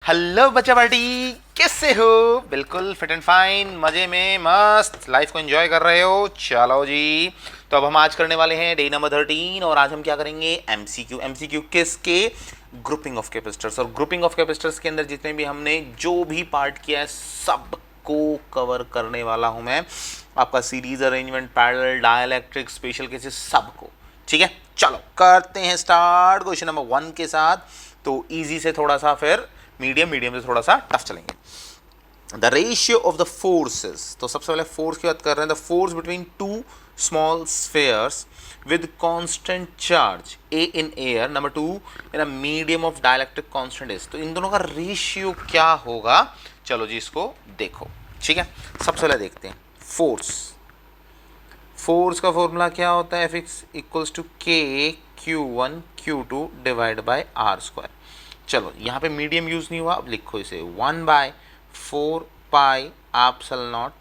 Hello बच्चा party, कैसे हो? बिल्कुल फिट एंड फाइन, मजे में मस्त लाइफ को एंजॉय कर रहे हो। चलो जी, तो अब हम आज करने वाले हैं डे नंबर 13 और आज हम क्या करेंगे? एमसीक्यू। एमसीक्यू किसके? Grouping of capacitors. और ग्रुपिंग ऑफ कैपेसिटर्स के अंदर जितने भी हमने जो भी पार्ट किया है सब को कवर करने वाला हूं मैं। आपका series arrangement, parallel, dielectric, special cases, सबको। ठीक है, चलो करते हैं स्टार्ट क्वेश्चन नंबर 1 के साथ। तो इजी से थोड़ा सा, फिर मीडियम, मीडियम से थोड़ा सा टफ चलेंगे। The ratio of the forces, तो सबसे पहले फोर्स की बात कर रहे हैं। The force between two small spheres with constant charge A in air, number 2 in a medium of dielectric constant is। तो इन दोनों का रेशियो क्या होगा? चलो जी इसको देखो। ठीक है, सबसे पहले देखते हैं फोर्स। फोर्स का फॉर्मूला क्या होता है? Fx इक्वल्स टू के Q1 Q2 divide by are square. चलो यहाँ पे मीडियम यूज नहीं हुआ, अब लिखो इसे 1/4 pi epsilon naught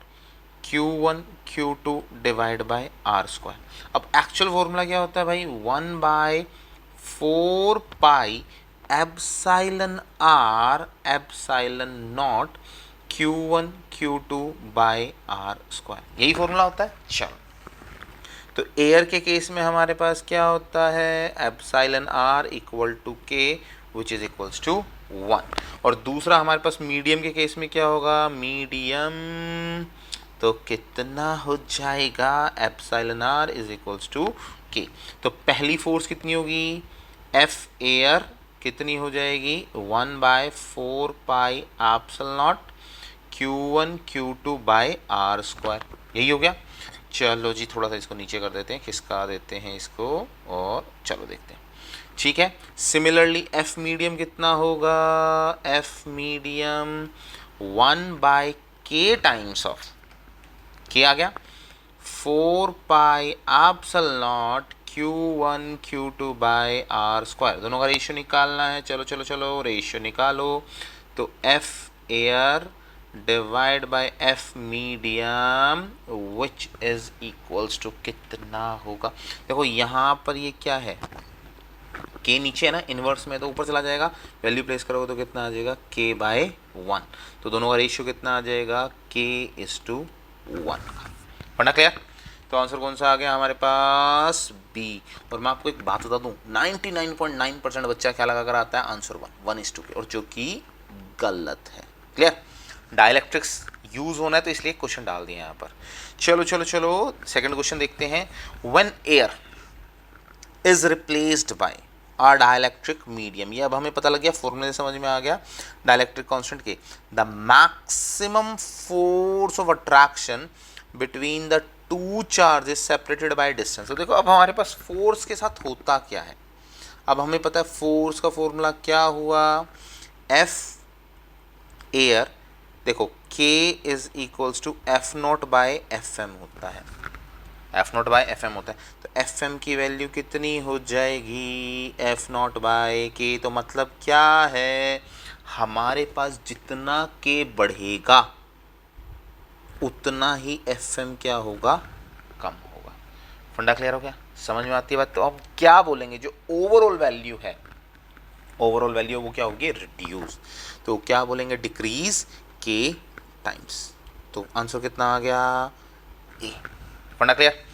Q1 Q2 divide by are square. अब एक्चुअल फॉर्मूला क्या होता है भाई? 1/4 pi epsilon r epsilon naught Q1 Q2 by are square, यही फॉर्मूला होता है। चलो, तो एयर के केस में हमारे पास क्या होता है? एप्सिलॉन आर इक्वल टू के विच इज इक्वल्स टू 1। और दूसरा हमारे पास मीडियम के केस में क्या होगा? मीडियम तो कितना हो जाएगा? Epsilon r is equals to k. तो पहली फोर्स कितनी होगी? एफ एयर कितनी हो जाएगी? 1/4 pi epsilon naught Q1 Q2 by are square, यही हो गया। चलो जी थोड़ा सा इसको नीचे कर देते हैं, खिसका देते हैं इसको, और चलो देखते हैं। ठीक है, सिमिलरली एफ मीडियम कितना होगा? F medium 1/k times of के आ गया 4 pi epsilon naught Q1 Q2 by are square. दोनों का रेशियो निकालना है। चलो चलो चलो रेशियो निकालो। तो F air divide by F medium which is equals to कितना होगा? देखो यहाँ पर ये क्या है? के नीचे है ना, इनवर्स में, तो ऊपर चला जाएगा। वैल्यू प्लेस करोगे तो कितना आ जाएगा? के बाय 1। तो दोनों का रेशियो कितना आ जाएगा? के इज टू 1। पढ़ना क्लियर? तो आंसर कौन सा आ गया हमारे पास? बी। और मैं आपको एक बात बता दूं, 99.9% बच्चा क्या लगा कर आता है? आंसर 1:2 और जो कि गलत है। क्लियर? डाइलेक्ट्रिक्स यूज होना है तो इसलिए क्वेश्चन डाल दिया यहाँ पर। चलो चलो चलो सेकंड क्वेश्चन देखते हैं। When air is replaced by are dielectric medium, ये अब हमें पता लग गया, फॉर्मूले समझ में आ गया डाइलेक्ट्रिक कांस्टेंट के। The maximum force of attraction between the two charges separated by distance. तो देखो अब हमारे पास फोर्स के साथ होता क्या है? अब हमें पता है फोर्स का फॉर्मूला क्या हुआ? एफ एयर, देखो K is equals to F naught by F M होता है। F naught by F M होता है, तो एफ एम की वैल्यू कितनी हो जाएगी? एफ नॉट बाय के। तो मतलब क्या है? हमारे पास जितना के बढ़ेगा उतना ही एफ एम क्या होगा? कम होगा। फंडा क्लियर हो गया? समझ में आती है बात? तो अब क्या बोलेंगे? जो ओवरऑल वैल्यू है, ओवरऑल वैल्यू वो क्या होगी? रिड्यूस। तो क्या बोलेंगे? डिक्रीज के टाइम्स। तो आंसर कितना आ गया? ए। फंडा क्लियर?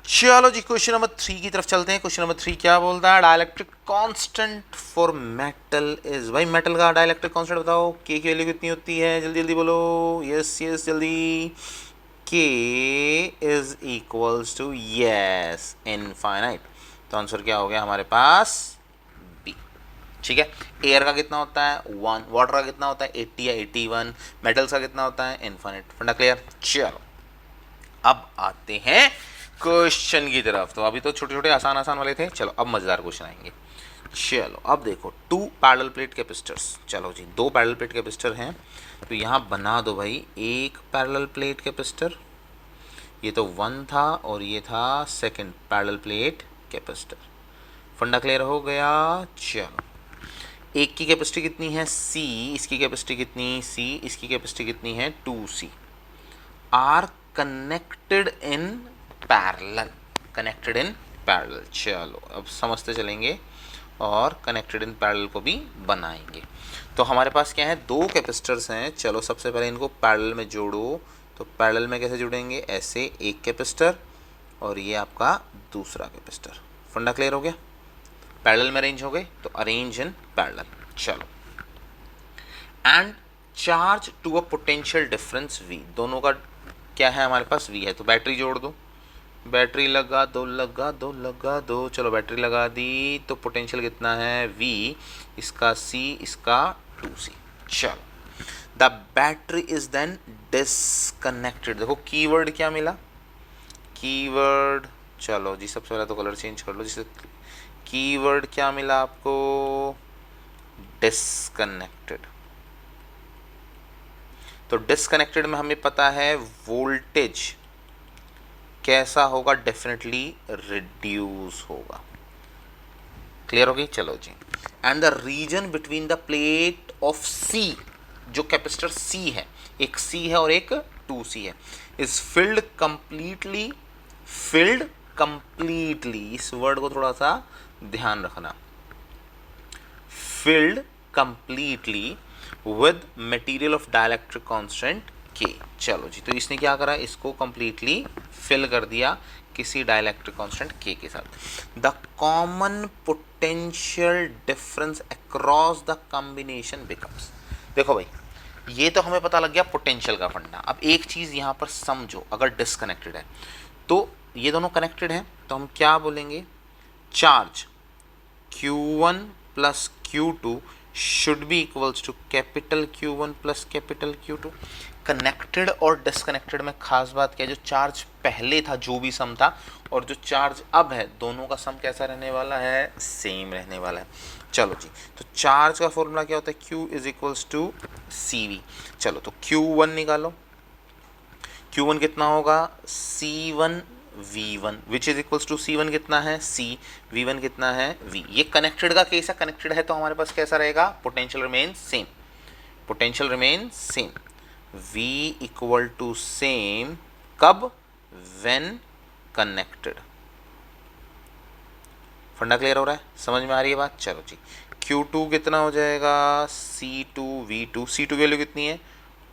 चलो जी क्वेश्चन नंबर 3 की तरफ चलते हैं। क्वेश्चन नंबर 3 क्या बोलता है? Dielectric constant for metal is. भाई मेटल का डाइलेक्ट्रिक कांस्टेंट बताओ, के की वैल्यू कितनी होती है? जल्दी जल्दी बोलो। यस यस जल्दी। K is equals to yes infinite. तो आंसर क्या हो गया हमारे पास? बी। ठीक है, एयर का कितना होता है? 1। वाटर का कितना होता है? 80 या 81। मेटल्स का कितना होता है? इनफाइनाइट। फंडा क्लियर? चलो अब आते हैं क्वेश्चन की तरफ। तो अभी तो छोटे छोटे आसान आसान वाले थे, चलो अब मजेदार क्वेश्चन आएंगे। चलो अब देखो, 2 पैरेलल प्लेट कैपेसिटर्स। चलो जी, 2 पैरेलल प्लेट कैपेसिटर हैं, तो यहाँ बना दो भाई एक पैरेलल प्लेट कैपेसिटर। ये तो 1 था और ये था सेकंड पैरेलल प्लेट कैपेसिटर। फंडा क्लियर हो गया? चलो, एक की कैपेसिटी कितनी है? C। इसकी कैपेसिटी कितनी? C। इसकी कैपेसिटी कितनी है? 2C। Are connected in parallel, connected in parallel. चलो अब समझते चलेंगे। और कनेक्टेड इन पैरेलल को भी बनाएंगे। तो हमारे पास क्या है, दो कैपेसिटर्स हैं। चलो सबसे पहले इनको पैरेलल में जोड़ो। तो पैरेलल में कैसे जुड़ेंगे, ऐसे एक कैपेसिटर और ये आपका दूसरा कैपेसिटर। फंडा क्लियर हो गया, पैरेलल में अरेंज हो गए तो अरेंज इन पैरेलल। चलो, and charge to a potential difference V, दोनों का क्या है हमारे पास V है, तो बैटरी जोड़ दो, बैटरी लगा दो लगा दो लगा दो। चलो बैटरी लगा दी तो पोटेंशियल कितना है V, इसका C, इसका 2C। चलो, the battery is then disconnected. देखो कीवर्ड क्या मिला, कीवर्ड, चलो जी सबसे पहले तो कलर चेंज कर लो, जिससे कीवर्ड क्या मिला आपको, डिसकनेक्टेड। तो डिसकनेक्टेड में हमें पता है वोल्टेज कैसा होगा, डेफिनेटली रिड्यूस होगा। क्लियर होगी, चलो जी। And the region between the plate of C, जो कैपेसिटर C है, एक C है और एक 2C है, is filled completely, filled completely, इस वर्ड को थोड़ा सा ध्यान रखना, filled completely with material of dielectric constant K। चलो जी, तो इसने क्या करा, इसको कंप्लीटली फिल कर दिया किसी डाइलेक्ट्रिक कांस्टेंट K के साथ। The common potential difference across the combination becomes, देखो भाई ये तो हमें पता लग गया पोटेंशियल का फंडा। अब एक चीज यहां पर समझो, अगर डिसकनेक्टेड है तो ये दोनों कनेक्टेड हैं तो हम क्या बोलेंगे, charge Q1 plus Q2 should be equals to capital Q1 plus capital Q2। Connected और डिसकनेक्टेड में खास बात क्या है, जो चार्ज पहले था जो भी सम था और जो चार्ज अब है, दोनों का सम कैसा रहने वाला है, सेम रहने वाला है। चलो जी, तो चार्ज का फॉर्मूला क्या होता है, Q is equals to CV। चलो तो Q1 निकालो, Q1 कितना होगा, C1 V1 which is equals to C1 कितना है C, V1 कितना है V। ये कनेक्टेड का केस है, कनेक्टेड है तो हमारे पास कैसा रहेगा, potential remain same, potential remain same, V equal to same, कब, व्हेन कनेक्टेड। फंडा क्लियर हो रहा है, समझ में आ रही है बात। चलो जी, Q2 कितना हो जाएगा, C2 V2, C2 की वैल्यू कितनी है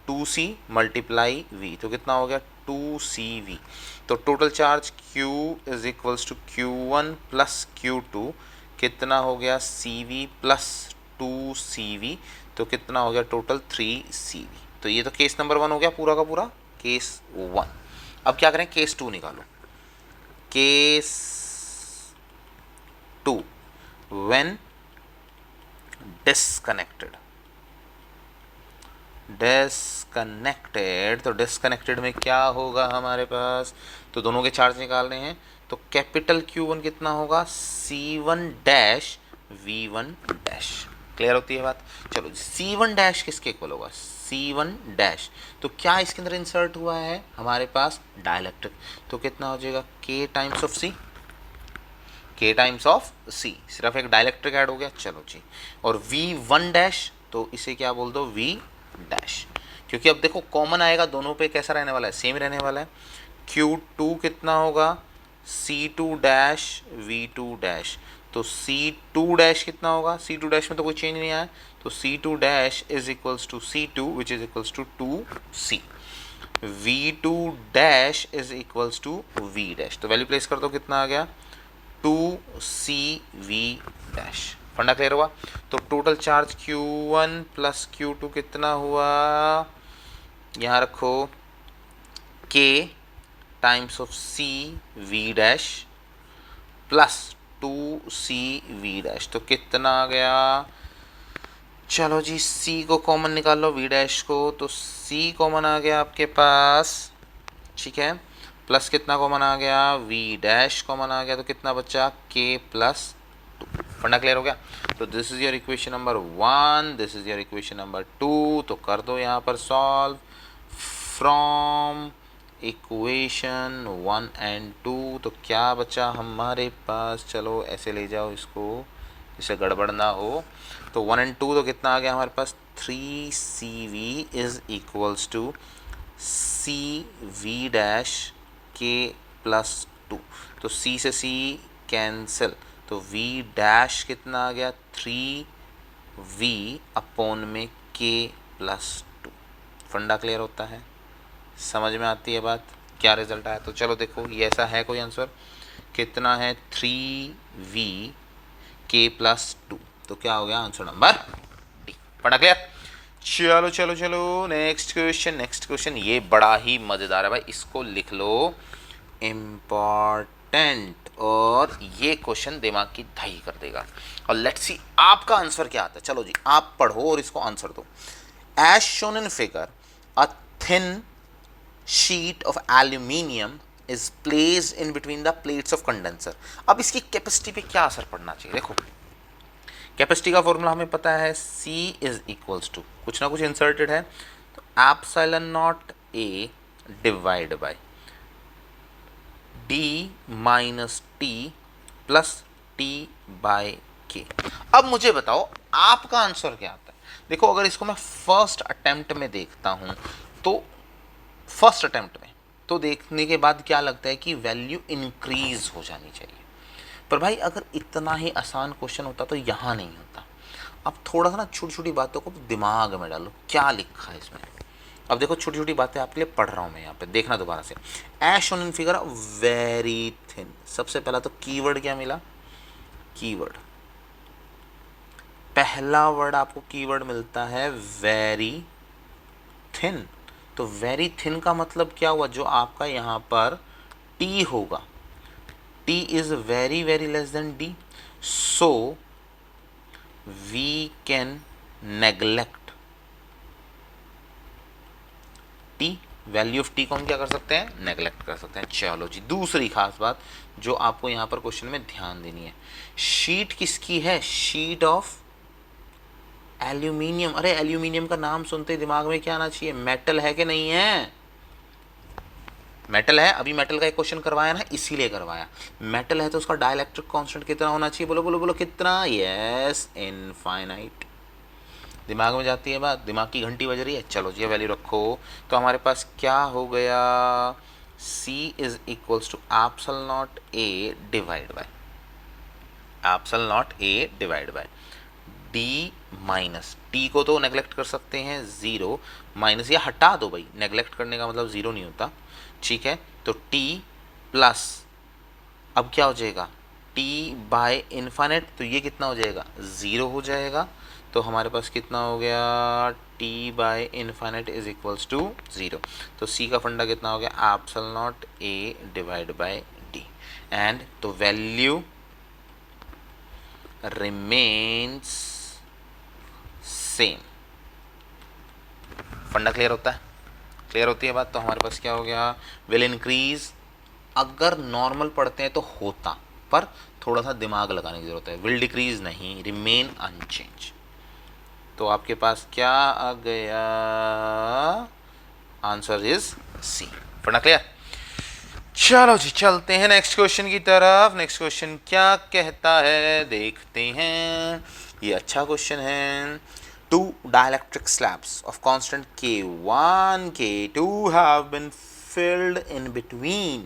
2C मल्टीप्लाई V, तो कितना हो गया 2CV। तो total charge Q is equals to Q1 plus Q2, कितना हो गया CV प्लस 2CV, तो कितना हो गया टोटल 3CV। तो ये तो केस नंबर 1 हो गया पूरा का पूरा, केस 1। अब क्या करें, केस 2 निकालो। केस 2 व्हेन डिसकनेक्टेड, डिसकनेक्टेड, तो डिसकनेक्टेड में क्या होगा हमारे पास, तो दोनों के चार्ज निकालने हैं। तो कैपिटल Q1 कितना होगा, C1 dash V1 dash. Clear होती है बात। चलो C1 डैश किसके इक्वल होगा, C1 डैश, तो क्या इसके अंदर इंसर्ट हुआ है हमारे पास डाइलेक्ट्रिक, तो कितना हो जाएगा K times of C, K times of C, सिर्फ एक डाइलेक्ट्रिक ऐड हो गया। चलो जी, और V1 डैश, तो इसे क्या बोल दो V डैश, क्योंकि अब देखो कॉमन आएगा दोनों पे, कैसा रहने वाला है, सेम रहने वाला है। Q2 कितना होगा, C2 डैश V2 डैश, तो C2 डैश कितना होगा, C2 डैश में तो कोई चेंज नहीं आया, तो C2 dash is equals to C2 which is equals to 2C। V2 dash is equals to V dash, तो वैल्यू प्लेस कर दो, कितना आ गया 2CV डैश। फंडा क्लियर हुआ। तो total charge Q1 plus Q2 कितना हुआ, यहाँ रखो K times of CV dash plus 2CV dash, तो कितना आ गया, चलो जी C को कॉमन निकाल लो V डैश को, तो C कॉमन आ गया आपके पास, ठीक है, प्लस कितना कॉमन आ गया, V डैश कॉमन आ गया, तो कितना बचा K प्लस 2। फंडा क्लियर हो गया। तो this is your equation number 1, this is your equation number 2। तो कर दो यहाँ पर सॉल्व फ्रॉम इक्वेशन 1 एंड 2। तो क्या बचा हमारे पास, चलो ऐसे ले जाओ इसको, जिससे गड़बड़ ना हो। तो 1 एंड 2 तो कितना आ गया हमारे पास, 3CV is equals to CV dash K plus 2। तो C से C कैंसिल, तो v डैश कितना आ गया 3v अपॉन में k प्लस 2। फंडा क्लियर होता है, समझ में आती है बात, क्या रिजल्ट आया। तो चलो देखो ये ऐसा है कोई आंसर, कितना है 3v k प्लस 2, तो क्या हो गया आंसर नंबर डी। पढ़ा क्लियर। चलो चलो चलो नेक्स्ट क्वेश्चन, नेक्स्ट क्वेश्चन ये बड़ा ही मजेदार है भाई, इसको लिख लो इम्पॉर्टेंट, और ये क्वेश्चन दिमाग की दही कर देगा। और लेट्स सी आपका आंसर क्या आता है। चलो जी आप पढ़ो और इसको आंसर दो। As shown in figure a thin sheet of aluminium is placed in between the plates of condenser. अब इसकी कैपेसिटी पे क्या असर पड़ना चाहिए। देखो कैपेसिटी का फॉर्मूला हमें पता है, C इज इक्वल्स टू कुछ ना कुछ इंसर्टेड है, तो epsilon naught A divide by D minus T plus T by K. अब मुझे बताओ आपका आंसर क्या आता है। देखो अगर इसको मैं फर्स्ट अटेम्प्ट में देखता हूं तो फर्स्ट अटेम्प्ट में तो देखने के बाद क्या लगता है कि वैल्यू इंक्रीज हो जानी चाहिए। पर भाई अगर इतना ही आसान क्वेश्चन होता तो यहाँ नहीं होता। अब थोड़ा सा ना छोटी छोटी बातों को दिमाग में डालो, क्या लिखा है इसमें। अब देखो छोटी छोटी बातें आपके लिए पढ़ रहा हूँ मैं यहाँ पे, देखना दोबारा से। As shown in figure very thin, सबसे पहला तो कीवर्ड क्या मिला, कीवर्ड, पहला वर्ड आपको कीवर्ड मिलता है वेरी थिन। तो वेरी थिन का मतलब क्या हुआ, जो आपका यहाँ पर टी होगा, T is very very less than D, so we can neglect T, value of T को हम क्या कर सकते हैं, नेग्लेक्ट कर सकते हैं। चलो जी दूसरी खास बात जो आपको यहाँ पर क्वेश्चन में ध्यान देनी है, शीट किसकी है, शीट ऑफ एल्यूमिनियम। अरे एल्यूमिनियम का नाम सुनते ही दिमाग में क्या आना चाहिए, मेटल है कि नहीं है, मेटल है। अभी मेटल का एक क्वेश्चन करवाया ना, इसीलिए करवाया। मेटल है तो उसका डाइलेक्ट्रिक कांस्टेंट कितना होना चाहिए, बोलो बोलो बोलो कितना, यस इनफाइनाइट। दिमाग में जाती है बात, दिमाग की घंटी बज रही है। चलो जी वैल्यू रखो, तो हमारे पास क्या हो गया, C is equals to epsilon naught A divide by epsilon naught A divide by D minus T को तो नेग्लेक्ट कर सकते हैं, 0 माइनस, या हटा दो भाई, नेग्लेक्ट करने का मतलब 0 नहीं होता, ठीक है। तो t प्लस, अब क्या हो जाएगा t बाय इन्फाइनाइट, तो ये कितना हो जाएगा 0 हो जाएगा। तो हमारे पास कितना हो गया, t by infinite is equals to 0। तो c का फंडा कितना हो गया, epsilon naught a divide by d, and तो वैल्यू रिमेन्स सेम। फंडा क्लियर होता है, क्लियर होती है बात। तो हमारे पास क्या हो गया, विल इंक्रीज, अगर नॉर्मल पढ़ते हैं तो होता, पर थोड़ा सा दिमाग लगाने की जरूरत है, विल डिक्रीज नहीं, रिमेन अनचेंज। तो आपके पास क्या आ गया, आंसर इज सी। फंडा क्लियर। चलो जी चलते हैं नेक्स्ट क्वेश्चन की तरफ। नेक्स्ट क्वेश्चन क्या कहता है देखते हैं, ये अच्छा क्वेश्चन है। Two dielectric slabs of constant K1, K2 have been filled in between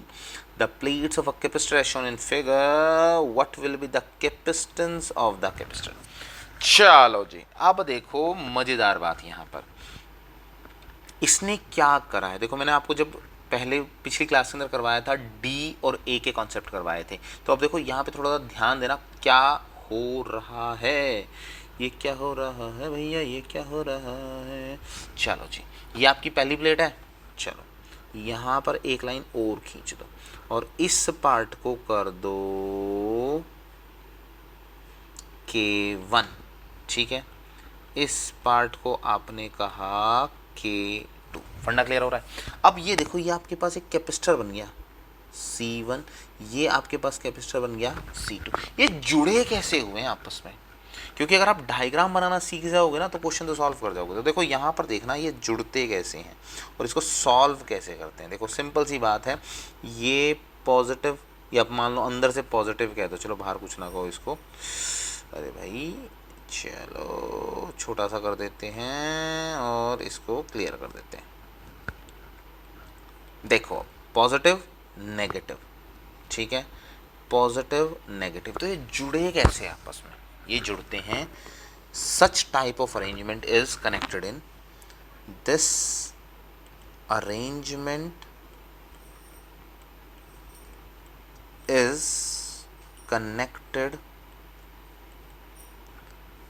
the plates of a capacitor as shown in figure. What will be the capacitance of the capacitor? चलो जी अब देखो मजेदार बात यहाँ पर, इसने क्या करा है। देखो मैंने आपको जब पहले पिछली क्लास के अंदर करवाया था D और A के कॉन्सेप्ट करवाए थे, तो अब देखो यहाँ पे थोड़ा सा ध्यान देना क्या हो रहा है, ये क्या हो रहा है भैया, ये क्या हो रहा है। चलो जी ये आपकी पहली प्लेट है, चलो यहाँ पर एक लाइन और खींच दो और इस पार्ट को कर दो K1, ठीक है, इस पार्ट को आपने कहा K2। फंडा क्लियर हो रहा है। अब ये देखो ये आपके पास एक कैपेसिटर बन गया C1, ये आपके पास कैपेसिटर बन गया C2। ये जुड़े कैसे हुए हैं आपस में, क्योंकि अगर आप डायग्राम बनाना सीख जाओगे ना तो क्वेश्चन तो सॉल्व कर जाओगे। तो देखो यहाँ पर देखना ये जुड़ते कैसे हैं और इसको सॉल्व कैसे करते हैं। देखो सिंपल सी बात है, ये पॉजिटिव, या आप मान लो अंदर से पॉजिटिव कह दो, चलो बाहर कुछ ना कहो इसको, अरे भाई चलो छोटा सा कर देते हैं और इसको क्लियर कर देते हैं। देखो पॉजिटिव नेगेटिव, ठीक है, पॉजिटिव नेगेटिव। तो ये जुड़े कैसे आपस में? ये जुड़ते हैं, such type of arrangement is connected in this arrangement is connected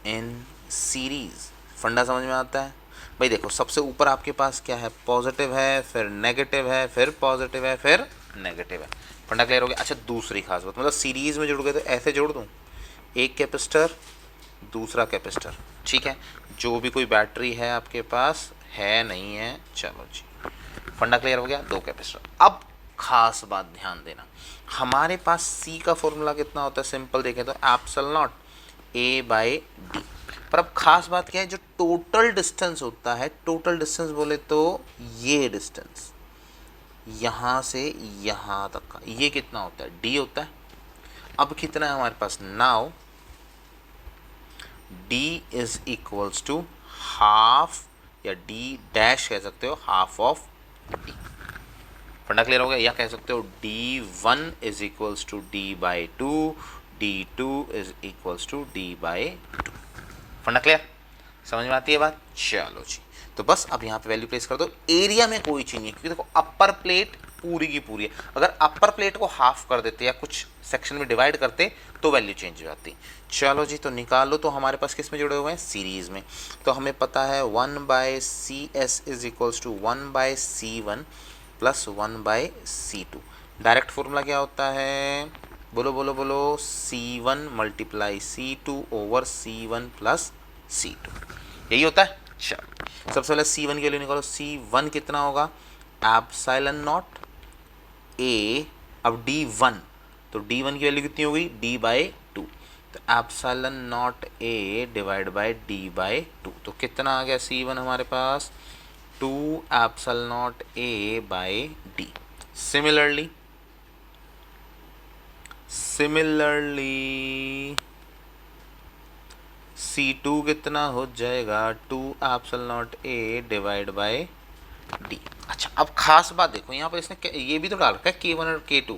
in series. फंडा समझ में आता है भाई? देखो सबसे ऊपर आपके पास क्या है, पॉजिटिव है, फिर नेगेटिव है, फिर पॉजिटिव है, फिर नेगेटिव है। फंडा क्लियर हो गया? अच्छा दूसरी खास बात, मतलब सीरीज में जुड़ गए तो ऐसे जोड़ दूं, एक कैपेसिटर दूसरा कैपेसिटर, ठीक है। जो भी कोई बैटरी है आपके पास है नहीं है, चलो जी फंडा क्लियर हो गया, दो कैपेसिटर। अब खास बात ध्यान देना, हमारे पास सी का फॉर्मूला कितना होता है? सिंपल देखें तो epsilon not a by D. पर अब खास बात क्या है, जो टोटल डिस्टेंस होता है, टोटल डिस्टेंस बोले तो ये डिस्टेंस यहाँ से यहाँ तक का, ये कितना होता है? डी होता है। अब कितना है हमारे पास? Now D is equals to half, या डी डैश कह सकते हो, half of D. Funda clear हो गया? या कह सकते हो D one is equals to D by two, D two is equals to D by two. Funda clear? समझ में आती है बात? चलो जी, तो बस अब यहाँ पे वैल्यू प्लेस कर दो। एरिया में कोई चीज नहीं है, क्योंकि देखो अपर प्लेट पूरी की पूरी है। अगर अपर प्लेट को हाफ कर देते या कुछ सेक्शन में डिवाइड करते तो वैल्यू चेंज हो जाती। चलो जी, तो निकालो। तो हमारे पास किस में जुड़े हुए हैं? सीरीज में। तो हमें पता है 1/CS is equals to 1/C1 plus 1/C2। Direct formula क्या होता है? बोलो बोलो बोलो, C1 multiply C2 over C1 plus C2, यही होता है। चलो सबसे पहले C1 की वैल्यू निकालो। C1 कितना होगा? एप्सिलॉन नॉट ए, अब D1, तो D1 की वैल्यू कितनी होगी? D बाई टू, तो epsilon not a divide by D by two. तो कितना आ गया C1 हमारे पास? 2 epsilon not a by D। Similarly C2 कितना हो जाएगा? 2 epsilon not a divide by D. अच्छा अब खास बात देखो, यहाँ पर इसने ये भी तो डाल रखा है K1 और K2,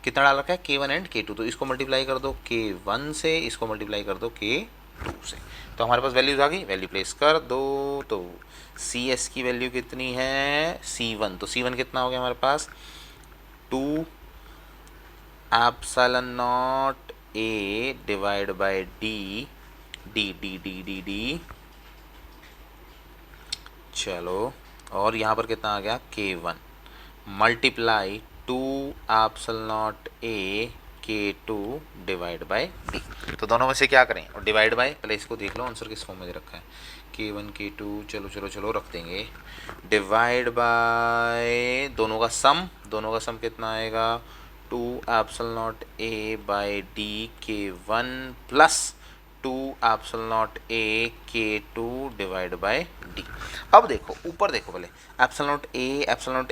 कितना डाल रखा है? K1 and K2। तो इसको मल्टीप्लाई कर दो K1 से, इसको मल्टीप्लाई कर दो K2 से, तो हमारे पास वैल्यूज आ गई। वैल्यू प्लेस कर दो। तो CS की वैल्यू कितनी है? C1, तो C1 कितना हो गया हमारे पास? 2 epsilon not a divide by D, D D D D D. चलो, और यहाँ पर कितना आ गया? K1 multiply 2 epsilon not a K2 divide by D. तो दोनों में से क्या करें? और डिवाइड बाय, पहले इसको देख लो आंसर किस फॉर्म में दे रखा है। K1 K2, चलो चलो चलो रख देंगे, डिवाइड बाय दोनों का सम, दोनों का सम कितना आएगा? 2 epsilon not a by D K1 plus 2 epsilon not a K2 divide bye D. अब देखो ऊपर देखो, पहले एप्सिलॉन नॉट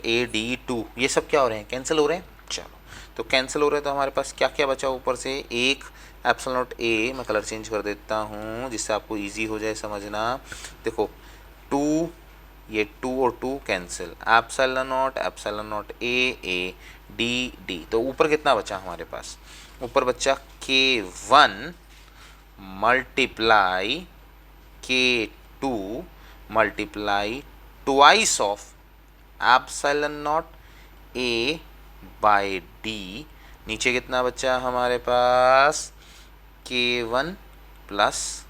ए डी 2, ये सब क्या हो रहे हैं? कैंसिल हो रहे हैं। चलो तो कैंसिल हो रहे हैं, तो हमारे पास क्या क्या बचा ऊपर से? एक एप्सिलॉन नॉट ए, मैं कलर चेंज कर देता हूँ जिससे आपको इजी हो जाए समझना। देखो 2, ये 2 और 2 cancel, epsilon not A D D. तो ऊपर कितना बचा हमारे पास? ऊपर बचा K1 multiply K2 multiply twice of epsilon not a by D. नीचे कितना बचा हमारे पास? K1 plus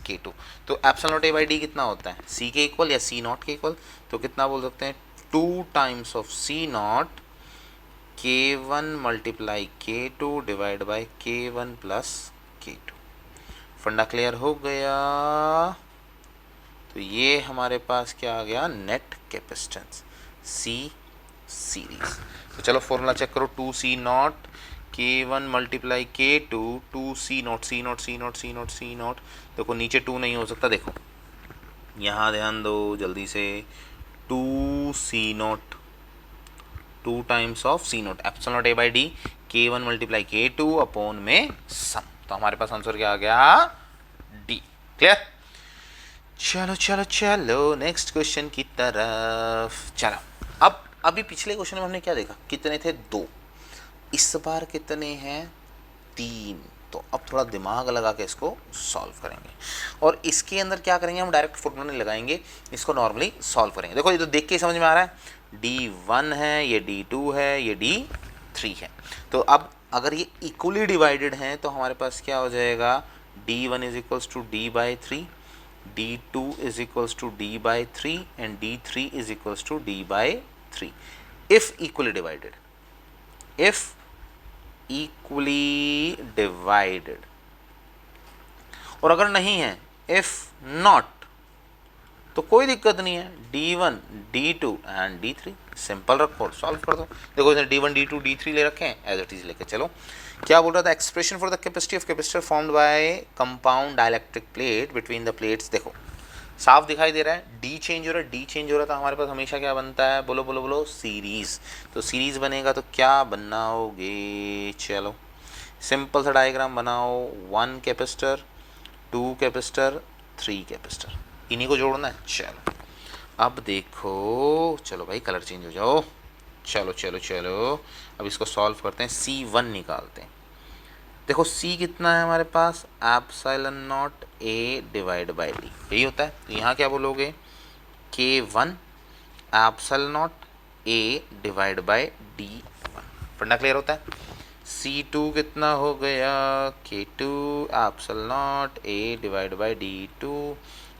K2। तो epsilon not a by D कितना होता है? C के इक्वल या C नॉट के इक्वल। तो कितना बोल सकते हैं? 2 times of C not K1 multiply K2 divide by K1 plus K2। फंडा क्लियर हो गया? तो ये हमारे पास क्या आ गया? Net capacitance C series. तो चलो फॉर्मूला चेक करो। 2C not K1 multiply K2, 2C not. देखो नीचे 2 नहीं हो सकता, देखो यहाँ ध्यान दो जल्दी से। 2C not, 2 times of C not epsilon not a by D K1 multiply K2 upon में सम। तो हमारे पास आंसर क्या आ गया? डी। क्लियर? चलो चलो चलो नेक्स्ट क्वेश्चन की तरफ। चलो अब अभी पिछले क्वेश्चन में हमने क्या देखा? कितने थे? 2। इस बार कितने हैं 3, तो अब थोड़ा दिमाग लगा के इसको सॉल्व करेंगे। और इसके अंदर क्या करेंगे, हम डायरेक्ट फॉर्मूला नहीं लगाएंगे, इसको नॉर्मली सॉल्व करेंगे। देखो ये तो देख के ही समझ में आ रहा है, D1 है, ये D2 है, ये D3 है। तो अब अगर ये इक्वली डिवाइडेड हैं तो हमारे पास क्या हो जाएगा, D1 is equals to D/3, D2 is equals to D/3 and D3 is equals to D/3 if equally divided, if equally divided. और अगर नहीं है, इफ नॉट, तो कोई दिक्कत नहीं है, D1 D2 and D3 simple रखो और सॉल्व कर दो। देखो इसने D1 D2 D3 ले रखे हैं, एज इट इज लेके चलो। क्या बोल रहा था, expression for the capacity of capacitor formed by compound dielectric plate between the plates. देखो साफ दिखाई दे रहा है, डी चेंज हो रहा है, डी चेंज हो रहा है, तो हमारे पास हमेशा क्या बनता है, बोलो बोलो बोलो, सीरीज। तो सीरीज बनेगा तो क्या बनाओगे, चलो सिंपल सा डायग्राम बनाओ, 1 कैपेसिटर, 2 कैपेसिटर, 3 कैपेसिटर, इन्हीं को जोड़ना है। चलो अब देखो, चलो भाई कलर चेंज हो जाओ, चलो चलो चलो अब इसको सॉल्व करते हैं, C1 निकालते हैं। देखो C कितना है हमारे पास, epsilon naught A divide by D, यही होता है। तो यहाँ क्या बोलोगे, K1 epsilon naught A divide by D1, funda clear होता है। C2 कितना हो गया, K2 epsilon naught A divide by D2,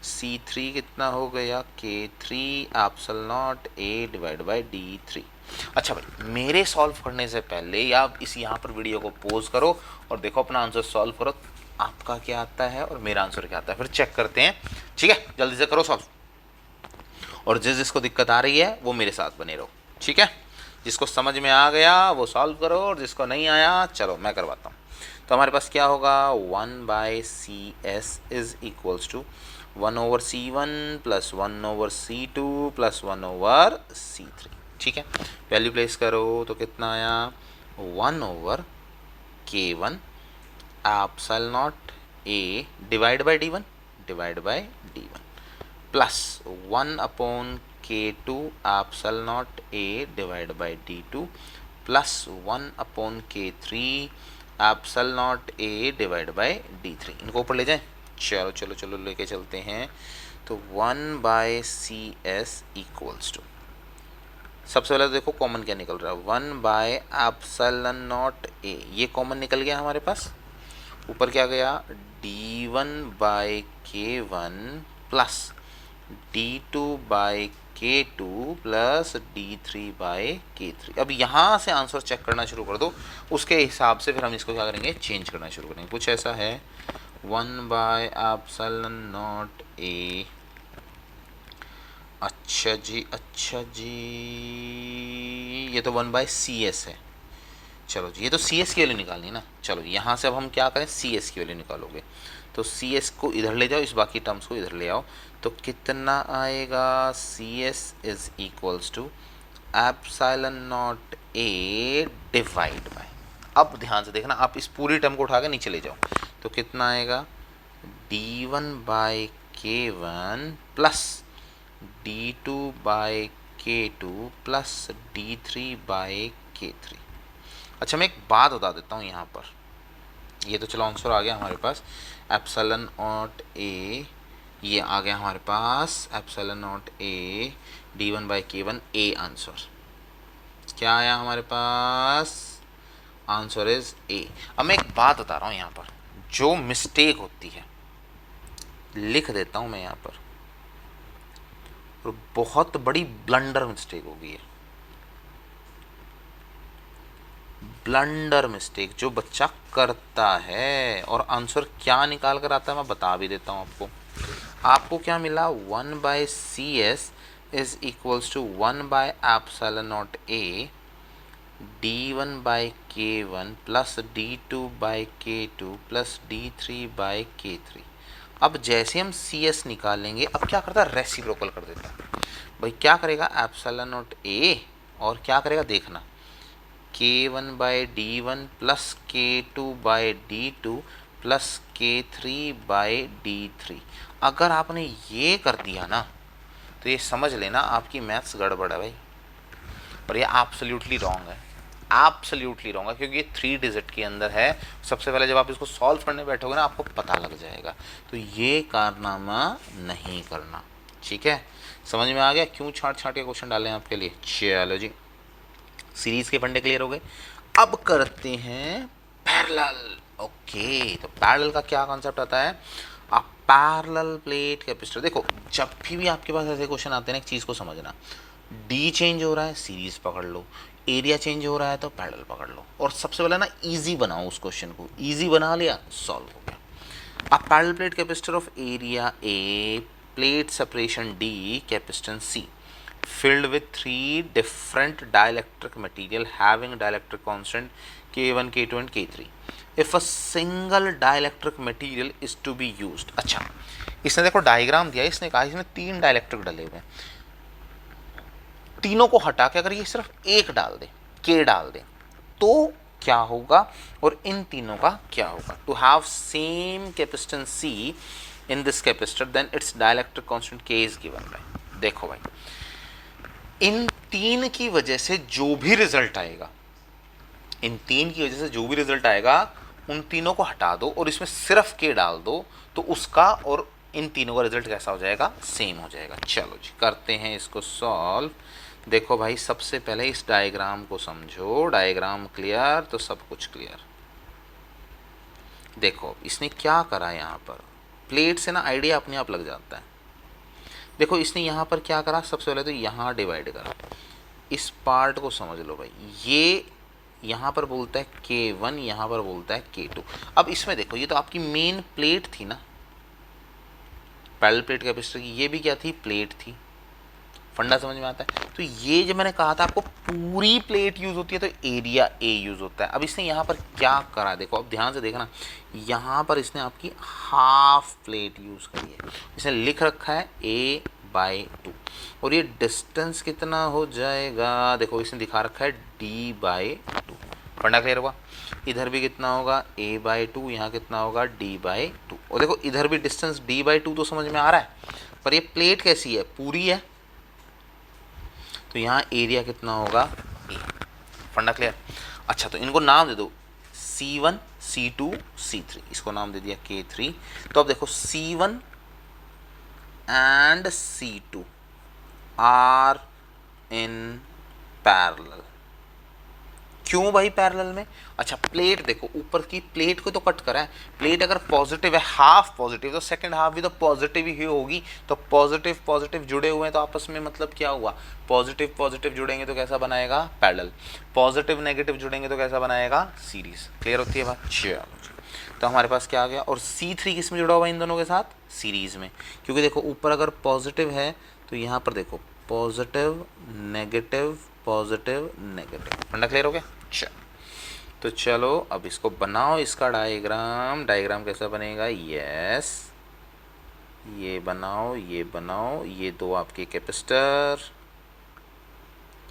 C3 कितना हो गया, K3 epsilon naught A divide by D3। अच्छा भाई, मेरे सॉल्व करने से पहले या आप इस यहाँ पर वीडियो को पॉज करो और देखो अपना आंसर सॉल्व करो, आपका क्या आता है और मेरा आंसर क्या आता है, फिर चेक करते हैं। ठीक है, जल्दी से करो सॉल्व, और जिस जिसको दिक्कत आ रही है वो मेरे साथ बने रहो। ठीक है, जिसको समझ में आ गया वो सॉल्व करो, और जिसको नहीं आया चलो मैं करवाता हूँ। तो हमारे पास क्या होगा, 1/CS is equals to 1/C1 plus 1/C2 plus 1/C3। ठीक है, वैल्यू प्लेस करो तो कितना आया, 1/K1 epsilon naught A divide by D1 divide by D1 plus 1/K2 epsilon naught A divide by D2 plus 1/K3 epsilon naught A divide by D3। इनको ऊपर ले जाएं, चलो चलो चलो लेके चलते हैं। तो 1/CS इक्वल्स टू, सबसे पहले देखो कॉमन क्या निकल रहा है, 1/एप्सिलॉन नॉट A, ये कॉमन निकल गया हमारे पास। ऊपर क्या गया, D1/K1 plus D2/K2 plus D3/K3। अब यहाँ से आंसर चेक करना शुरू कर दो, उसके हिसाब से फिर हम इसको क्या करेंगे, चेंज करना शुरू करेंगे। कुछ ऐसा है, 1/एप्सिलॉन नॉट A, अच्छा जी अच्छा जी, ये तो 1/CS है। चलो जी, ये तो CS की वैल्यू निकालनी ना। चलो यहाँ से अब हम क्या करें, CS की वैल्यू निकालोगे, तो CS को इधर ले जाओ, इस बाकी टर्म्स को इधर ले आओ, तो कितना आएगा, CS is equals to epsilon naught A divide by, अब ध्यान से देखना, आप इस पूरी टर्म को उठा के नीचे ले जाओ, तो कितना आएगा, D1/K1 plus D2/K2 plus D3/K3। अच्छा मैं एक बात बता देता हूँ यहाँ पर, ये तो चलो आंसर आ गया हमारे पास, एप्सिलॉन नॉट A, ये आ गया हमारे पास epsilon naught A D1/K1 A answer. क्या आया हमारे पास, आंसर इज A। अब मैं एक बात बता रहा हूँ यहाँ पर, जो मिस्टेक होती है, लिख देता हूँ मैं यहाँ पर, और बहुत बड़ी ब्लंडर मिस्टेक होगी है, ब्लंडर मिस्टेक जो बच्चा करता है, और आंसर क्या निकाल कर आता है मैं बता भी देता हूँ आपको। आपको क्या मिला, 1/CS इज इक्वल्स टू 1/एप्सिलॉन naught A D1/K1 plus D2/K2 plus D3/K3। अब जैसे हम CS निकालेंगे, अब क्या करता है, रेसिप्रोकल कर देता है। भाई क्या करेगा, एप्सिलॉन नॉट A, और क्या करेगा देखना, K1/D1 plus K2/D2 plus K3/D3। अगर आपने ये कर दिया ना, तो ये समझ लेना आपकी मैथ्स गड़बड़ है भाई, और ये एब्सोल्युटली रॉन्ग है। एब्सोल्युटली रॉन्ग है, क्योंकि ये 3 डिजिट के अंदर है। सबसे पहले जब आप इसको सॉल्व करने बैठोगे ना आपको पता लग जाएगा, तो ये कारनामा नहीं करना। ठीक है, समझ में आ गया क्यों छाट छाट के क्वेश्चन डाले हैं आपके लिए। चलो जी, सीरीज के फंडे क्लियर हो गए। अब करते हैं पैरेलल। ओके, तो पैरेलल का क्या कॉन्सेप्ट आता है। अब पैरेलल प्लेट कैपेसिटर, देखो जब भी आपके पास ऐसे क्वेश्चन आते हैं ना, एक चीज़ को समझना, डी चेंज हो रहा है सीरीज पकड़ लो, एरिया चेंज हो रहा है तो पैरेलल पकड़ लो, और सबसे पहले ना इजी बनाओ उस क्वेश्चन को, इजी बना लिया सॉल्व हो गया। अब parallel plate capacitor of area A, plate separation D, capacitance C, filled with 3 different dielectric material having dielectric constant K1, K2 and K3. If a single dielectric material is to be used. अच्छा, इसने देखो diagram दिया, इसने कहा इसमें 3 dielectric डले हुए हैं, तीनों को हटा के अगर ये सिर्फ एक डाल दे, K डाल दे, तो क्या होगा और इन तीनों का क्या होगा। To have same capacitance C in this capacitor then its dielectric constant K is given by। देखो भाई, इन तीन की वजह से जो भी रिजल्ट आएगा, इन तीन की वजह से जो भी रिजल्ट आएगा उन तीनों को हटा दो और इसमें सिर्फ के डाल दो, तो उसका और इन तीनों का रिजल्ट कैसा हो जाएगा, सेम हो जाएगा। चलो जी करते हैं इसको सॉल्व। देखो भाई, सबसे पहले इस डायग्राम को समझो, डायग्राम क्लियर तो सब कुछ क्लियर। देखो इसने क्या करा, यहाँ पर प्लेट से ना आइडिया अपने आप लग जाता है। देखो इसने यहाँ पर क्या करा, सबसे पहले तो यहाँ डिवाइड करा, इस पार्ट को समझ लो भाई, ये यहाँ पर बोलता है K1, यहाँ पर बोलता है K2। अब इसमें देखो, ये तो आपकी मेन प्लेट थी ना, पैरेलल प्लेट कैपेसिटर की, ये भी क्या थी, प्लेट थी। फंडा समझ में आता है। तो ये जब मैंने कहा था आपको पूरी प्लेट यूज होती है तो एरिया ए यूज होता है। अब इसने यहाँ पर क्या करा, देखो अब ध्यान से देखना, यहाँ पर इसने आपकी हाफ प्लेट यूज करी है, इसने लिख रखा है A/2, और ये डिस्टेंस कितना हो जाएगा, देखो इसने दिखा रखा है D/2। फंडा क्लियर हुआ। इधर भी कितना होगा, A/2, यहाँ कितना होगा D/2, और देखो इधर भी डिस्टेंस D/2 तो समझ में आ रहा है, पर ये प्लेट कैसी है, पूरी है, तो यहाँ एरिया कितना होगा ए। फंडा क्लियर। अच्छा, तो इनको नाम दे दो C1, C2, C3, इसको नाम दे दिया K3। तो अब देखो C1 and C2 are in parallel. क्यों भाई पैरेलल में, अच्छा प्लेट देखो, ऊपर की प्लेट को तो कट करा है, प्लेट अगर पॉजिटिव है, हाफ पॉजिटिव, तो सेकंड हाफ भी तो पॉजिटिव ही होगी, तो पॉजिटिव पॉजिटिव जुड़े हुए हैं तो आपस में मतलब क्या हुआ, पॉजिटिव पॉजिटिव जुड़ेंगे तो कैसा बनाएगा, पैरेलल, पॉजिटिव नेगेटिव जुड़ेंगे तो कैसा बनाएगा, सीरीज। क्लियर होती है बात। चलो, तो हमारे पास क्या आ गया, और C3 किस में जुड़ा हुआ है इन दोनों के साथ, सीरीज में, क्योंकि देखो ऊपर अगर पॉजिटिव है तो यहाँ पर देखो पॉजिटिव नेगेटिव पॉजिटिव नेगेटिव। फंडा क्लियर हो गया। चलो, तो चलो अब इसको बनाओ, इसका डायग्राम, डायग्राम कैसा बनेगा, यस ये बनाओ, ये बनाओ, ये दो आपके कैपेसिटर,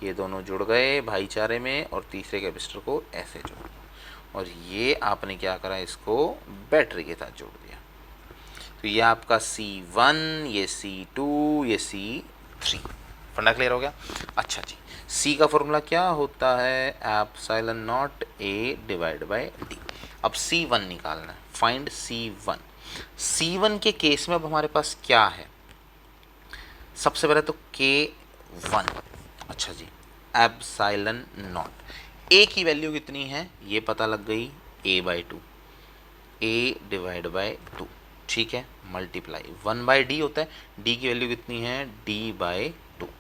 ये दोनों जुड़ गए भाईचारे में, और तीसरे कैपेसिटर को ऐसे जोड़ दो, और ये आपने क्या करा, इसको बैटरी के साथ जोड़ दिया, तो ये आपका C1, ये C2, ये C3। फंडा क्लियर हो गया। अच्छा जी, C का फॉर्मूला क्या होता है, epsilon naught A divide by D। अब C1 निकालना है, फाइंड C1। C1 के केस में अब हमारे पास क्या है, सबसे पहले तो K1। अच्छा जी, एप्सिलॉन नॉट, A की वैल्यू कितनी है ये पता लग गई, A/2, A डिवाइड बाय 2, ठीक है, मल्टीप्लाई 1/D होता है, D की वैल्यू कितनी है, D/2।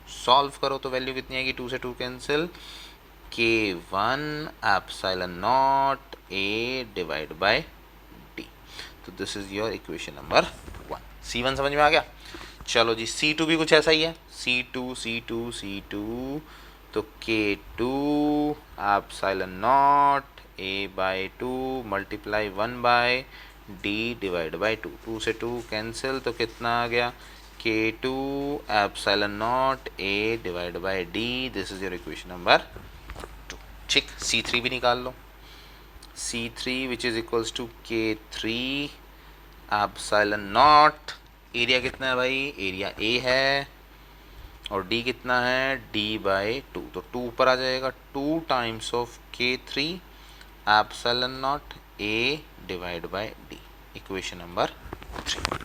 सॉल्व करो तो वैल्यू कितनी आएगी, 2 से 2 cancel, K1 epsilon naught A divide by D। तो this is your equation number 1। C1 समझ में आ गया। चलो जी, C2 भी कुछ ऐसा ही है, C2 तो K2 epsilon not A/2 multiply 1/D divide by 2, 2 से 2 कैंसिल, तो कितना आ गया, K2 epsilon naught A divide by D। This is your equation number 2। ठीक, C3 भी निकाल लो, C3 which is equals to K3 epsilon naught, area कितना है भाई, एरिया A है, और डी कितना है, डी बाई टू, तो टू ऊपर आ जाएगा, 2 times of K3 epsilon not a divide by D, equation number 3।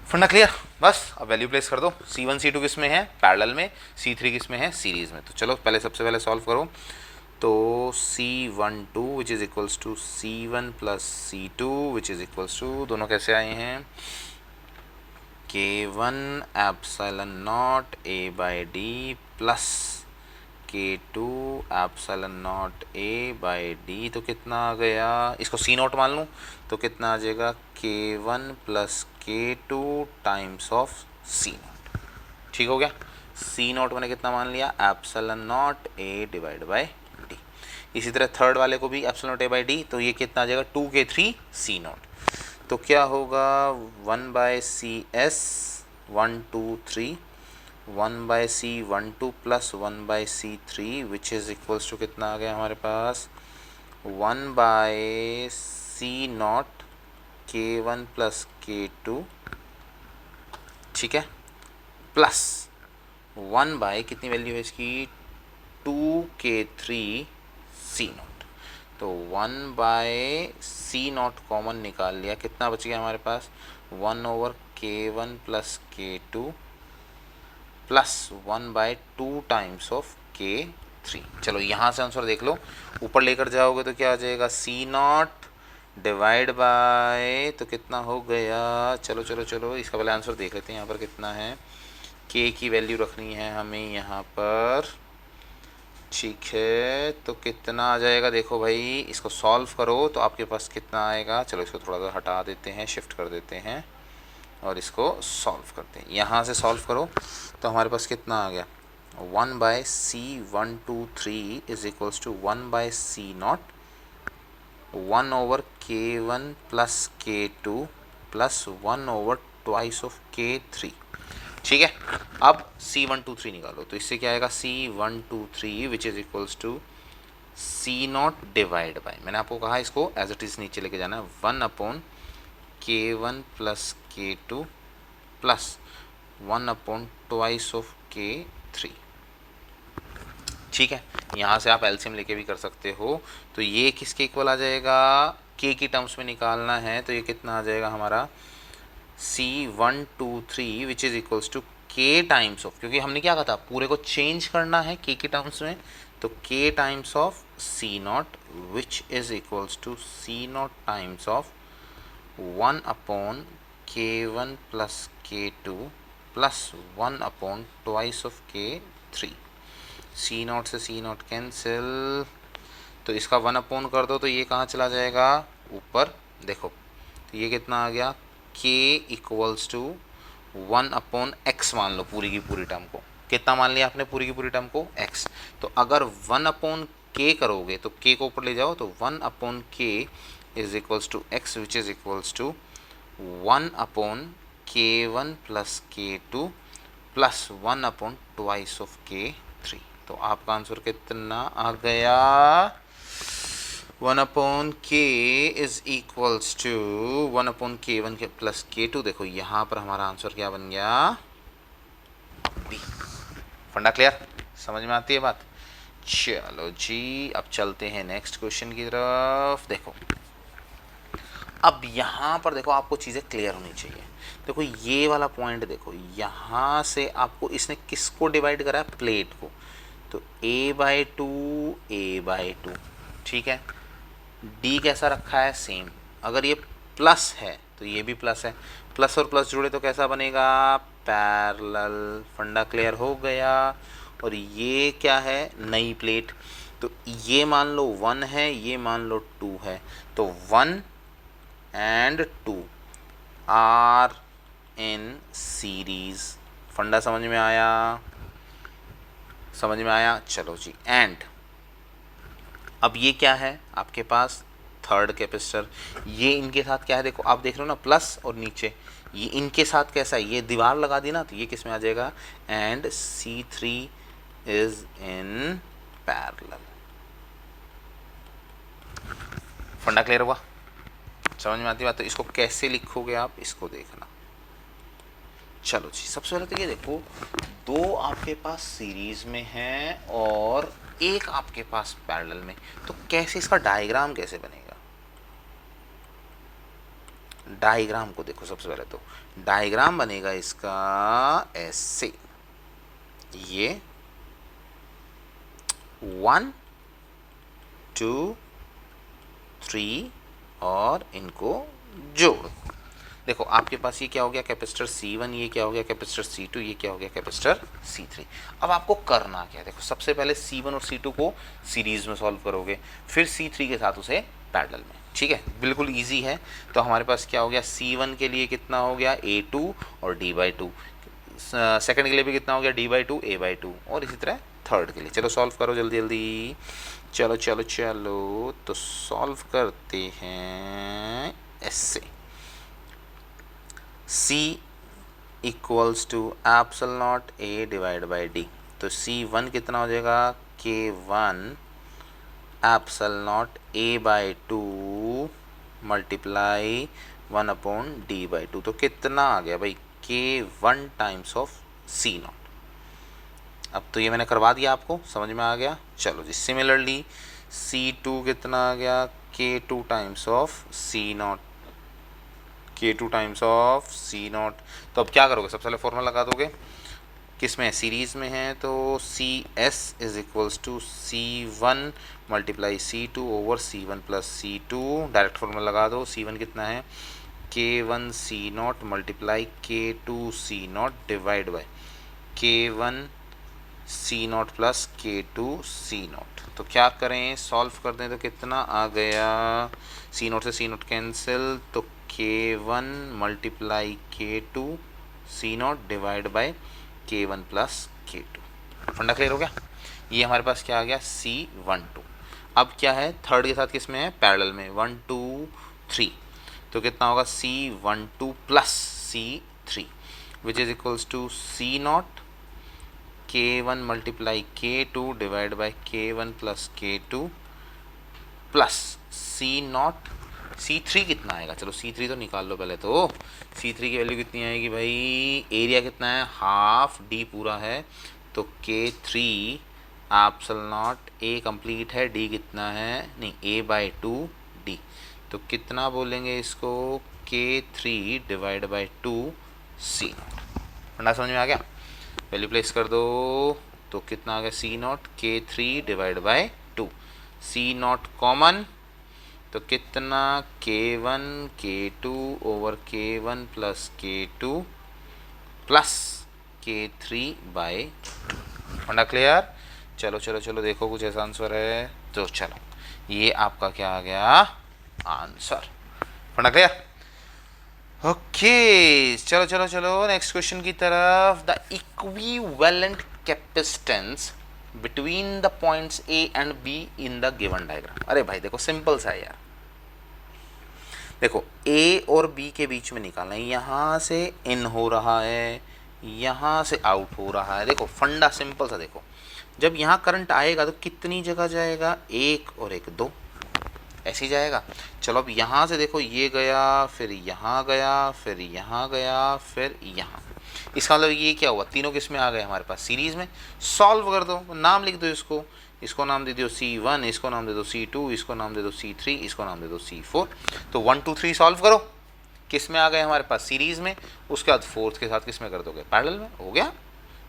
फंडा क्लियर? बस अब वैल्यू प्लेस कर दो। C1 C2 किस में है, पैरेलल में, C3 किस में है, सीरीज में। तो चलो पहले सबसे पहले सॉल्व करो। तो C12 which is equals to C1 plus C2 which is equals to, दोनों कैसे आए हैं, K1 epsilon naught A by D plus K2 epsilon naught A by D, तो कितना आ गया, इसको C नॉट मान लूँ तो कितना आ जाएगा, K1 plus K2 times of C not. ठीक हो गया, C नॉट मैंने कितना मान लिया, epsilon naught A divide by D. इसी तरह थर्ड वाले को भी epsilon naught A by D, तो ये कितना आ जाएगा, 2K3 C नॉट। तो क्या होगा, 1 by C S 1 2 3, 1 by C 1 2 plus 1 by C 3 which is equals to कितना आ गया हमारे पास, 1 by C naught K1 plus K2, ठीक है, प्लस 1 बाय कितनी वैल्यू है इसकी, 2K3 C नॉट। तो 1 बाय सी नॉट कॉमन निकाल लिया, कितना बच गया हमारे पास, 1 over K1 plus K2 plus 1 by 2 times of K3। चलो यहाँ से आंसर देख लो, ऊपर लेकर जाओगे तो क्या आ जाएगा, सी नॉट डिवाइड बाय, तो कितना हो गया, चलो चलो चलो इसका पहले आंसर देख लेते हैं। यहाँ पर कितना है, K की वैल्यू रखनी है हमें यहाँ पर, ठीक है, तो कितना आ जाएगा, देखो भाई इसको सॉल्व करो तो आपके पास कितना आएगा। चलो इसको थोड़ा सा हटा देते हैं, शिफ्ट कर देते हैं और इसको सॉल्व करते हैं। यहाँ से सॉल्व करो तो हमारे पास कितना आ गया, 1 by C123 is equals to 1 by C naught 1 over K1 plus K2 plus 1 over twice of K3। ठीक है, अब C123 निकालो तो इससे क्या आएगा, C123 which is equals to C naught divide by, मैंने आपको कहा इसको एज इट इज नीचे लेके जाना है, 1 upon K1 plus K2 plus 1 upon twice of K3। ठीक है, यहाँ से आप एलसीएम लेके भी कर सकते हो। तो ये किसके इक्वल आ जाएगा, K की टर्म्स में निकालना है तो ये कितना आ जाएगा हमारा, C123 which is equals to K times of, क्योंकि हमने क्या कहा था, पूरे को चेंज करना है K के टर्म्स में, तो K times of C naught which is equals to C naught times of 1 upon K1 plus K2 plus 1 upon twice of K3। C naught से C नॉट कैंसिल, तो इसका 1 अपॉन कर दो तो ये कहाँ चला जाएगा, ऊपर देखो, तो ये कितना आ गया, K equals to 1 upon X मान लो पूरी की पूरी टर्म को, कितना मान लिया आपने पूरी की पूरी टर्म को, x। तो अगर 1 अपॉन K करोगे तो K को ऊपर ले जाओ, तो 1 upon K is equals to x which is equals to 1 upon K1 plus K2 plus 1 upon twice of K3। तो आपका आंसर कितना आ गया, 1 upon K is equals to 1 upon K1 के प्लस K2। देखो यहाँ पर हमारा आंसर क्या बन गया, B। फंडा क्लियर, समझ में आती है बात। चलो जी अब चलते हैं नेक्स्ट क्वेश्चन की तरफ। देखो अब यहाँ पर देखो आपको चीज़ें क्लियर होनी चाहिए। देखो ये वाला पॉइंट देखो, यहाँ से आपको इसने किसको डिवाइड करा है, प्लेट को, तो A/2 A/2, ठीक है। D कैसा रखा है, सेम। अगर ये प्लस है तो ये भी प्लस है, प्लस और प्लस जुड़े तो कैसा बनेगा, पैरेलल। फंडा क्लियर हो गया। और ये क्या है, नई प्लेट, तो ये मान लो 1 है, ये मान लो 2 है, तो 1 एंड 2 आर इन सीरीज। फंडा समझ में आया, समझ में आया। चलो जी, एंड अब ये क्या है आपके पास, थर्ड कैपेसिटर। ये इनके साथ क्या है, देखो आप देख रहे हो ना, प्लस और नीचे, ये इनके साथ कैसा है, ये दीवार लगा दी ना, तो ये किस में आ जाएगा, and C3 is in parallel. फंडा क्लियर हुआ, समझ में आती बात। तो इसको कैसे लिखोगे आप, इसको देखना। चलो जी, सबसे पहले तो ये देखो, दो आपके पास सीरीज में है और एक आपके पास पैरेलल में, तो कैसे इसका डायग्राम कैसे बनेगा? डायग्राम को देखो, सबसे पहले तो डायग्राम बनेगा इसका ऐसे, ये 1 2 3 और इनको जोड़। देखो आपके पास ये क्या हो गया कैपेसिटर C1, ये क्या हो गया कैपेसिटर C2, ये क्या हो गया कैपेसिटर C3। अब आपको करना क्या है, देखो सबसे पहले C1 और C2 को सीरीज में सॉल्व करोगे, फिर C3 के साथ उसे पैरेलल में, ठीक है, बिल्कुल इजी है। तो हमारे पास क्या हो गया, C1 के लिए कितना हो गया A2 और D/2, सेकंड के लिए भी कितना हो गया D/2 A/2, और इसी तरह थर्ड के लिए। चलो सॉल्व करो जल्दी जल्दी, चलो चलो चलो, तो सॉल्व करते हैं ऐसे। C equals to epsilon naught A divide by D, तो C1 कितना हो जाएगा K1 epsilon not A/2 multiply 1/D/2, तो कितना आ गया भाई K1 टाइम्स ऑफ C0। अब तो ये मैंने करवा दिया, आपको समझ में आ गया। चलो जी, सिमिलरली C2 कितना आ गया K2 times of C0, K2 times of C0। तो अब क्या करोगे, सबसे पहले फॉर्मूला लगा दोगे, किस में है, सीरीज में है, तो CS is equals to C1 multiply C2 over C1 plus C2, direct formula लगा दो। C1 कितना है K1 C0 multiply K2 C0 divide by K1 C0 plus K2 C0। तो क्या करें, सॉल्व कर दें तो कितना आ गया, C0 से C0 कैंसिल, तो K1 multiply K2 C0 divide by K1 plus K2। फंडा क्लियर हो गया। ये हमारे पास क्या आ गया C12। अब क्या है, थर्ड के साथ किस में है, पैरेलल में, 1 2 3, तो कितना होगा C12 plus C3 which is equals to C0 K1 multiply K2 divide by K1 plus K2 plus C0। C3 कितना आएगा, चलो C3 तो निकाल लो पहले, तो C3 की वैल्यू कितनी आएगी भाई, एरिया कितना है हाफ, D पूरा है, तो K3 epsilon naught A complete है, D कितना है, नहीं A/2 D, तो कितना बोलेंगे इसको K3 डिवाइड बाई 2 C0। फंडा समझ में आ गया, वैल्यू प्लेस कर दो, तो कितना आ गया C0 K3 divide by 2, C0 common, तो कितना K1 K2 over K1 plus K2 plus K3 by 2। फंडा क्लियर। चलो चलो चलो देखो कुछ ऐसा आंसर है, तो चलो ये आपका क्या आ गया आंसर। फंडा क्लियर। ओके चलो चलो चलो नेक्स्ट क्वेश्चन की तरफ। The equivalent capacitance between the points A and B in the given diagram. अरे भाई देखो सिंपल सा है यार, देखो A और B के बीच में निकालना है, यहाँ से इन हो रहा है, यहाँ से आउट हो रहा है। देखो फंडा सिंपल सा, देखो जब यहाँ करंट आएगा तो कितनी जगह जाएगा, एक और एक दो, ऐसे ही जाएगा। चलो अब यहाँ से देखो, ये गया, फिर यहाँ गया, फिर यहाँ गया, फिर यहाँ, इसका मतलब ये क्या हुआ, तीनों किस में आ गए हमारे पास सीरीज में। सॉल्व कर दो, नाम लिख दो, इसको इसको नाम दे दो C1, इसको नाम दे दो C2, इसको नाम दे दो C3, इसको नाम दे दो C4। तो 1 2 3 सॉल्व करो, किस में आ गए हमारे पास सीरीज में, उसके बाद फोर्थ के साथ किस में कर दोगे पैरेलल में, हो गया।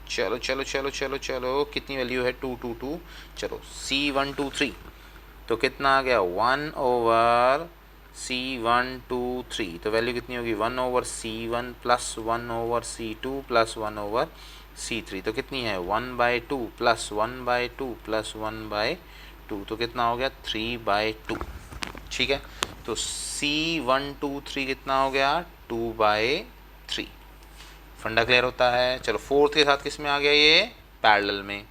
चलो चलो चलो चलो चलो कितनी वैल्यू है 2 2 2, चलो C1 2 3, तो कितना आ गया 1 ओवर C1 2 3, तो वैल्यू कितनी होगी 1 over C1 plus 1 over C2 plus 1 over C3, तो कितनी है 1/2 प्लस 1/2 प्लस 1/2, तो कितना हो गया 3/2। ठीक है, तो C1 2 3 कितना हो गया 2/3। फंडा क्लियर होता है। चलो फोर्थ के साथ किस में आ गया ये पैरेलल में,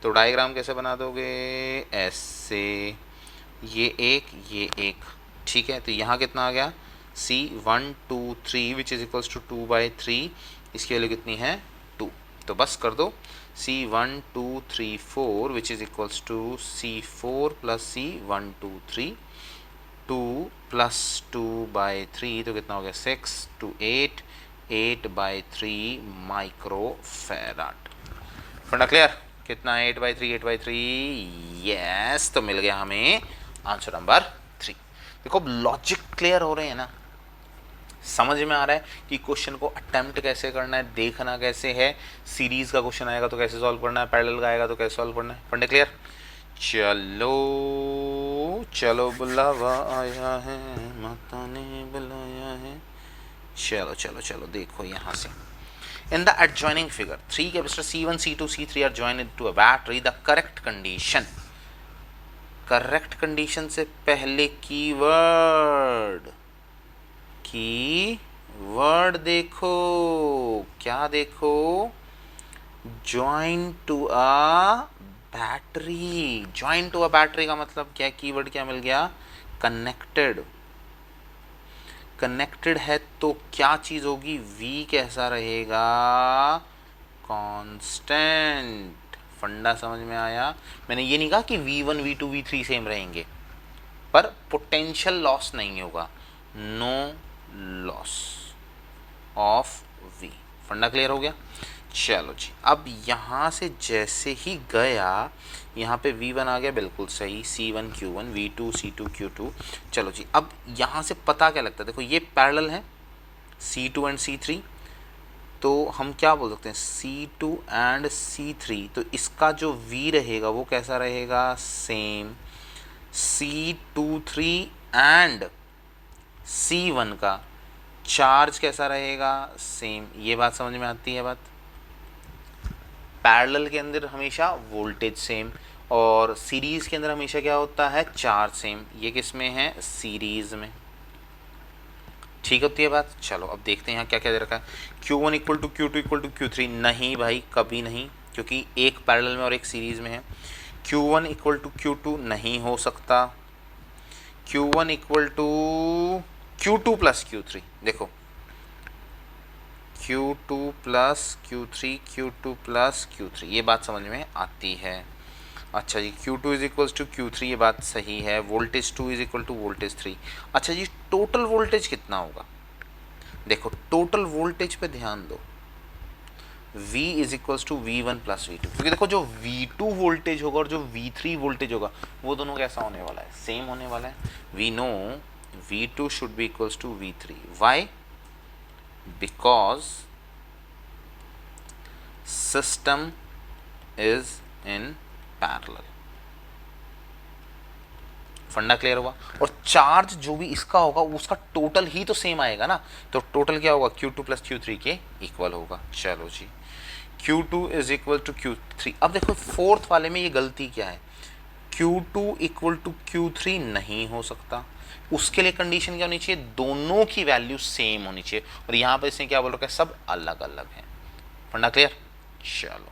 तो डायग्राम कैसे बना दोगे, ऐसे, ये एक, ठीक है, तो यहाँ कितना आ गया C1 2 3 which is equals to 2/3, इसकी वैल्यू कितनी है 2, तो बस कर दो C1 2 3 4 which is equals to C4 plus C1 2 3, 2 plus 2/3, तो कितना हो गया 6 to 8, 8/3 माइक्रो फैराड। फंडा क्लियर? कितना 8/3 8/3 यस, तो मिल गया हमें आंसर नंबर 3। देखो लॉजिक क्लियर हो रहे हैं ना, समझ में आ रहा है कि क्वेश्चन को अटेम्प्ट कैसे करना है, देखना कैसे है, सीरीज का क्वेश्चन आएगा तो कैसे सॉल्व करना है, पैरेलल का आएगा तो कैसे सॉल्व करना है। फंडे क्लियर? चलो चलो बुलावा आया है, माता ने बुलाया है। चलो चलो चलो देखो यहाँ से, in the adjoining figure 3 capacitors C1 C2 C3 are joined into a battery. The correct condition, correct condition से पहले कीवर्ड देखो, क्या देखो, join to a battery. Join to a battery का मतलब क्या, कीवर्ड क्या मिल गया, कनेक्टेड। कनेक्टेड है तो क्या चीज होगी, V कैसा रहेगा, कांस्टेंट। फंडा समझ में आया? मैंने ये नहीं कहा कि V1 V2 V3 सेम रहेंगे, पर पोटेंशियल लॉस नहीं होगा, नो लॉस ऑफ V। फंडा क्लियर हो गया? चलो जी, अब यहाँ से जैसे ही गया यहाँ पे V1 आ गया, बिल्कुल सही, C1 Q1 V2 C2 Q2। चलो जी, अब यहाँ से पता क्या लगता है, देखो ये पैरेलल है C2 एंड C3, तो हम क्या बोल सकते हैं, C2 एंड C3, तो इसका जो V रहेगा वो कैसा रहेगा, सेम। C23 एंड C1 का चार्ज कैसा रहेगा, सेम। ये बात समझ में आती है बात? पैरेलल के अंदर हमेशा वोल्टेज सेम, और सीरीज के अंदर हमेशा क्या होता है, चार्ज सेम। ये किस में है, सीरीज में। ठीक होती है बात? चलो अब देखते हैं यहाँ क्या क्या दे रखा है। Q1 equal to Q2 equal to Q3, नहीं भाई कभी नहीं, क्योंकि एक पैरेलल में और एक सीरीज में है। Q1 इक्वल टू Q2 नहीं हो सकता। Q1 equal to Q2 plus Q3, देखो Q2 plus Q3 Q2 plus Q3, ये बात समझ में आती है। अच्छा जी, Q2 is equals to Q3, ये बात सही है। Voltage 2 is equal to voltage 3। अच्छा जी, टोटल वोल्टेज कितना होगा, देखो टोटल वोल्टेज पे ध्यान दो, V is equals to V1 plus V2, क्योंकि देखो जो V2 वोल्टेज होगा और जो V3 वोल्टेज होगा वो दोनों कैसा होने वाला है, सेम होने वाला है। We know V2 should be equals to V3, why, because system is in parallel। फंडा क्लियर हुआ? और चार्ज जो भी इसका होगा उसका टोटल ही तो सेम आएगा ना, तो टोटल क्या होगा, Q2 प्लस Q3 के इक्वल होगा। चलो जी, Q2 is equal to Q3। अब देखो फोर्थ वाले में ये गलती क्या है, Q2 इक्वल टू Q3 नहीं हो सकता। उसके लिए कंडीशन क्या होनी चाहिए, दोनों की वैल्यू सेम होनी चाहिए, और यहाँ पर इसने क्या बोल रखा है, सब अलग अलग हैं। फंडा क्लियर? चलो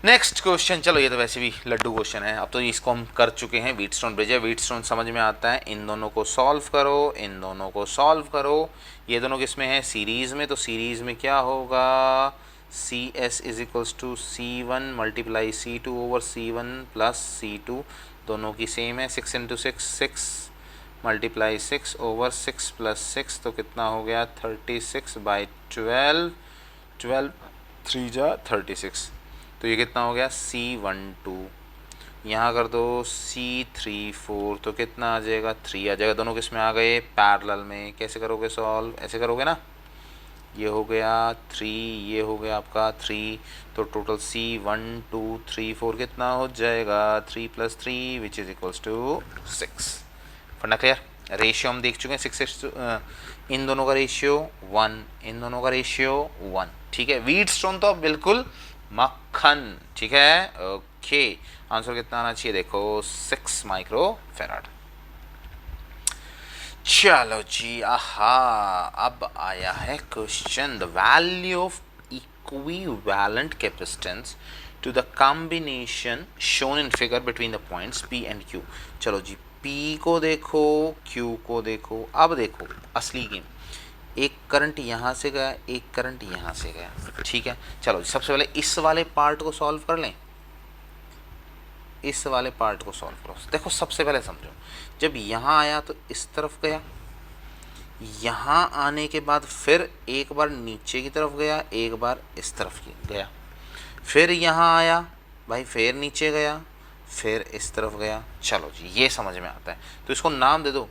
नेक्स्ट क्वेश्चन। चलो ये तो वैसे भी लड्डू क्वेश्चन है, अब तो इसको हम कर चुके हैं। व्हीटस्टोन ब्रिज है, व्हीटस्टोन समझ में आता है। इन दोनों को सॉल्व करो, इन दोनों को सॉल्व करो। ये दोनों किस में है, सीरीज में, तो सीरीज में क्या होगा, CS is equals to C1 multiply C2 over C1 plus C2, दोनों की सेम है। 6 इंटू 6 6 मल्टीप्लाई 6 ओवर 6 प्लस 6, तो कितना हो गया 36/12, 12 3 जा 36, तो ये कितना हो गया C12। यहाँ कर दो C34, तो कितना आ जाएगा 3 आ जाएगा। दोनों किस में आ गए, पैरेलल में। कैसे करोगे सॉल्व, ऐसे करोगे ना, ये हो गया 3, ये हो गया आपका 3, तो टोटल C1 2 3 4 कितना हो जाएगा 3 + 3 विच इज इक्वल्स टू 6। फंडा क्लियर? रेशियो हम देख चुके हैं 6 इन दोनों का रेशियो 1, इन दोनों का रेशियो 1। ठीक है, व्हीटस्टोन तो बिल्कुल मक्खन। ठीक है, ओके। आंसर कितना आना चाहिए, देखो 6 माइक्रो फैराड। चलो जी, आहा, अब आया है question, the value of equivalent capacitance to the combination shown in figure between the points P and Q। चलो जी, P को देखो, Q को देखो। अब देखो असली गेम, एक करंट यहाँ से गया, एक करंट यहाँ से गया। ठीक है, चलो सबसे पहले इस वाले पार्ट को सॉल्व कर लें, इस वाले पार्ट को सॉल्व करो। देखो सबसे पहले समझो, जब यहाँ आया तो इस तरफ गया, यहाँ आने के बाद फिर एक बार नीचे की तरफ गया, एक बार इस तरफ गया। फिर यहाँ आया भाई, फिर नीचे गया, फिर इस तरफ गया। चलो जी ये समझ में आता है, तो इसको नाम दे दो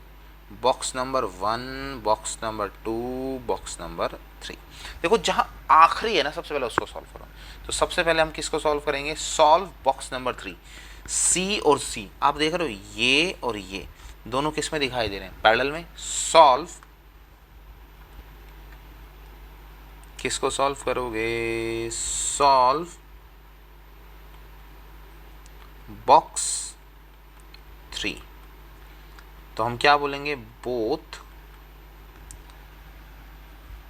box number 1, box number 2, box number 3। देखो जहाँ आखिरी है ना, सबसे पहले उसको सॉल्व करो। तो सबसे पहले हम किसको सॉल्व करेंगे? Solve box number 3। सी और सी आप देख रहे हो, ये और ये दोनों किस में दिखाई दे रहे हैं? पैरेलल में। सॉल्व, किसको सॉल्व करोगे? Solve box 3। तो हम क्या बोलेंगे? Both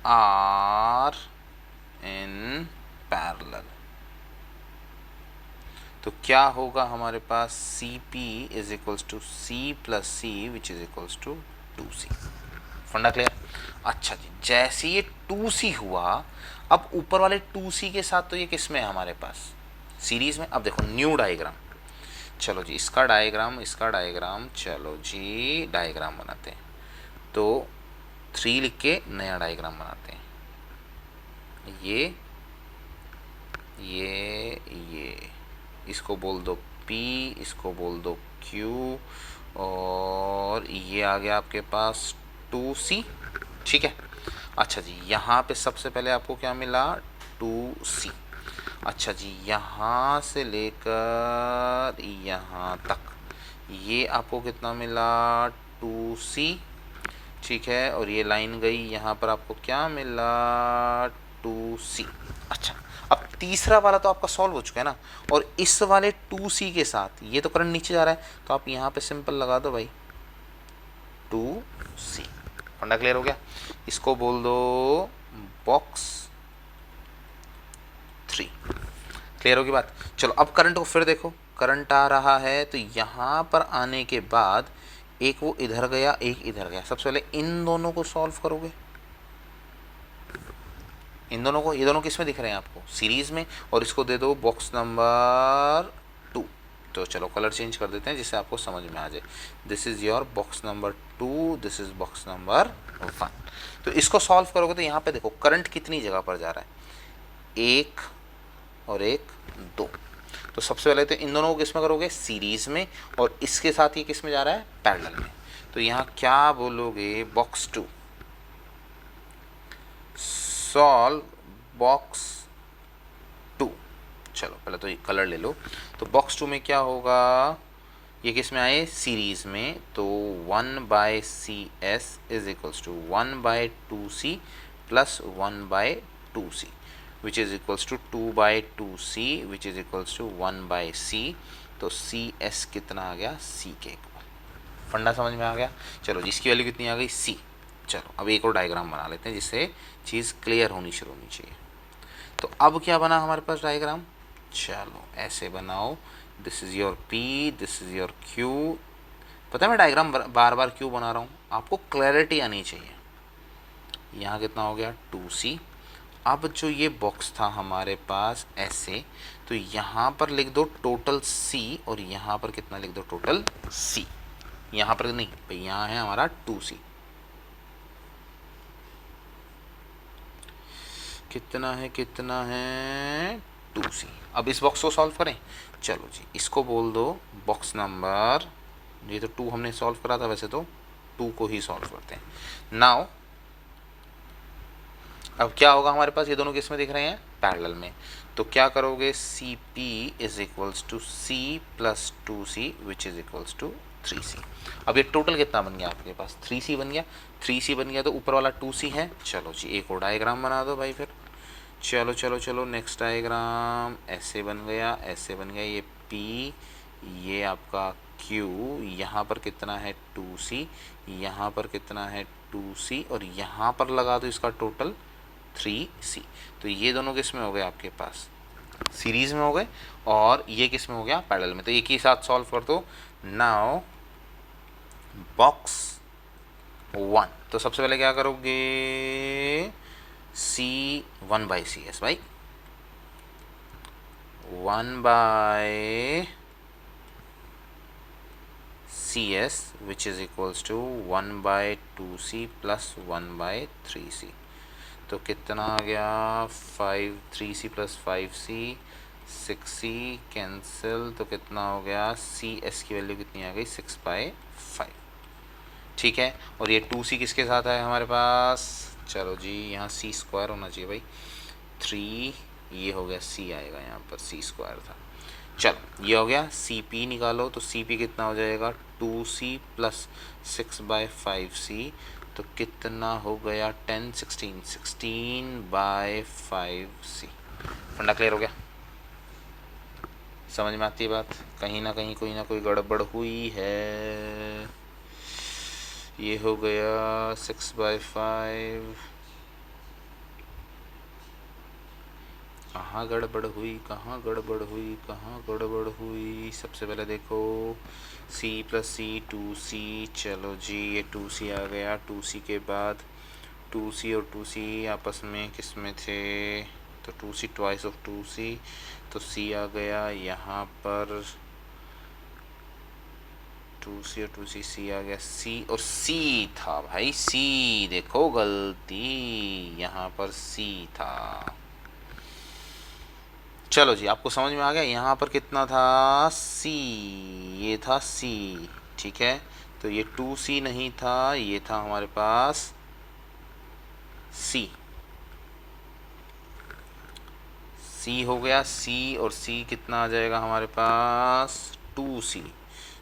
are in parallel. तो क्या होगा हमारे पास? C P is equals to C plus C which is equals to 2c। Funda clear? अच्छा जी, जैसे ये 2c हुआ, अब ऊपर वाले 2c के साथ तो ये किस में है हमारे पास? सीरीज में। अब देखो न्यू डायग्राम, चलो जी इसका डायग्राम, इसका डायग्राम, चलो जी डायग्राम बनाते हैं। तो 3 लिख के नया डायग्राम बनाते हैं। ये इसको बोल दो P, इसको बोल दो Q, और ये आ गया आपके पास 2C। ठीक है। अच्छा जी, यहाँ पे सबसे पहले आपको क्या मिला? 2C। अच्छा जी, यहाँ से लेकर यहाँ तक ये आपको कितना मिला? 2C। ठीक है, और ये लाइन गई यहाँ पर, आपको क्या मिला? 2C। अच्छा, अब तीसरा वाला तो आपका सॉल्व हो चुका है ना, और इस वाले 2C के साथ ये तो करंट नीचे जा रहा है, तो आप यहाँ पे सिंपल लगा दो भाई 2C। फंडा क्लियर हो गया? इसको बोल दो बॉक्स 3। क्लियर होगी बात? चलो अब करंट को फिर देखो, करंट आ रहा है, तो यहाँ पर आने के बाद एक वो इधर गया, एक इधर गया। सबसे पहले इन दोनों को सॉल्व करोगे, इन दोनों को, ये दोनों किस में दिख रहे हैं आपको? सीरीज में। और इसको दे दो बॉक्स नंबर 2। तो चलो कलर चेंज कर देते हैं जिससे आपको समझ में आ जाए। This is your box number 2, this is box number 1। तो इसको सॉल्व करोगे तो यहाँ पे देखो करंट कितनी जगह पर जा रहा है? 1 और 1 2। तो सबसे पहले तो इन दोनों को किस में करोगे? सीरीज में। और इसके साथ ये किस में जा रहा है? पैरेलल में। तो यहाँ क्या बोलोगे? Box 2 solve box 2। चलो पहले तो ये कलर ले लो। तो बॉक्स 2 में क्या होगा? ये किस में आए? सीरीज में। तो 1/CS is equals to 1/2C plus 1/2C which is equals to 2/2C which is equals to 1/C। तो CS कितना आ गया? C के इक्वल। फंडा समझ में आ गया? चलो जिसकी वैल्यू कितनी आ गई? C। चलो अब एक और डायग्राम बना लेते हैं जिससे चीज़ क्लियर होनी शुरू होनी चाहिए। तो अब क्या बना हमारे पास डायग्राम? चलो ऐसे बनाओ, this is your P, this is your Q। पता है मैं डायग्राम बार बार क्यों बना रहा हूँ? आपको क्लैरिटी आनी चाहिए। यहाँ कितना हो गया? 2C। अब जो ये बॉक्स था हमारे पास ऐसे, तो यहाँ पर लिख दो टोटल C, और यहाँ पर कितना लिख दो? Total C। यहाँ पर नहीं भाई, यहाँ है हमारा 2C। कितना है? कितना है? 2C। अब इस बॉक्स को सॉल्व करें। चलो जी इसको बोल दो बॉक्स नंबर, ये तो 2 हमने सॉल्व करा था, वैसे तो 2 को ही सॉल्व करते हैं नाउ। अब क्या होगा हमारे पास? ये दोनों किस में दिख रहे हैं? पैरेलल में। तो क्या करोगे? CP is equals to C plus 2C which is equals to 3C। अब ये टोटल कितना बन गया आपके पास? 3C बन गया। 3C बन गया तो ऊपर वाला 2C है। चलो जी एक और डायग्राम बना दो भाई फिर। चलो चलो चलो नेक्स्ट डायग्राम ऐसे बन गया, ऐसे बन गया। ये P, ये आपका Q, यहाँ पर कितना है? 2C, यहाँ पर कितना है? 2C, और यहाँ पर लगा दो इसका टोटल 3C। तो ये दोनों किस में हो गए आपके पास? सीरीज में हो गए। और ये किस में हो गया? पैरेलल में। तो एक ही साथ सॉल्व कर दो। नाउ बॉक्स 1, तो सबसे पहले क्या करोगे? C 1/CS भाई, 1/CS which is equals to 1/2C plus 1/3C। तो कितना आ गया? 5 3C plus 5C 6c cancel, तो कितना हो गया, सी एस की वैल्यू कितनी आ गई, 6/5। ठीक है, और ये 2c किसके साथ है हमारे पास, चलो जी यहाँ सी स्क्वायर होना चाहिए भाई, 3, ये हो गया सी आएगा यहाँ पर, सी स्क्वायर था। चलो ये हो गया, सी पी निकालो, तो सी पी कितना हो जाएगा, 2c प्लस 6/5c, तो कितना हो गया, 10, 16, 16/5c। फंडा क्लियर हो गया, समझ में आती है बात, कहीं ना कहीं कोई ना कोई गड़बड़ हुई है। ये हो गया 6/5, कहाँ गड़बड़ हुई, कहाँ गड़बड़ हुई, कहाँ गड़बड़ हुई, सबसे पहले देखो c प्लस सी 2c, चलो जी ये 2c आ गया, 2c के बाद 2c और 2c आपस में किस में थे, तो 2c ट्वाइस ऑफ 2c, तो c आ गया यहाँ पर, 2c और 2c, c आ गया, c और c था भाई, c देखो गलती, यहाँ पर c था। चलो जी आपको समझ में आ गया, यहाँ पर कितना था, c, ये था c, ठीक है, तो ये 2c नहीं था, ये था हमारे पास c, c हो गया, c और c कितना आ जाएगा हमारे पास, 2c।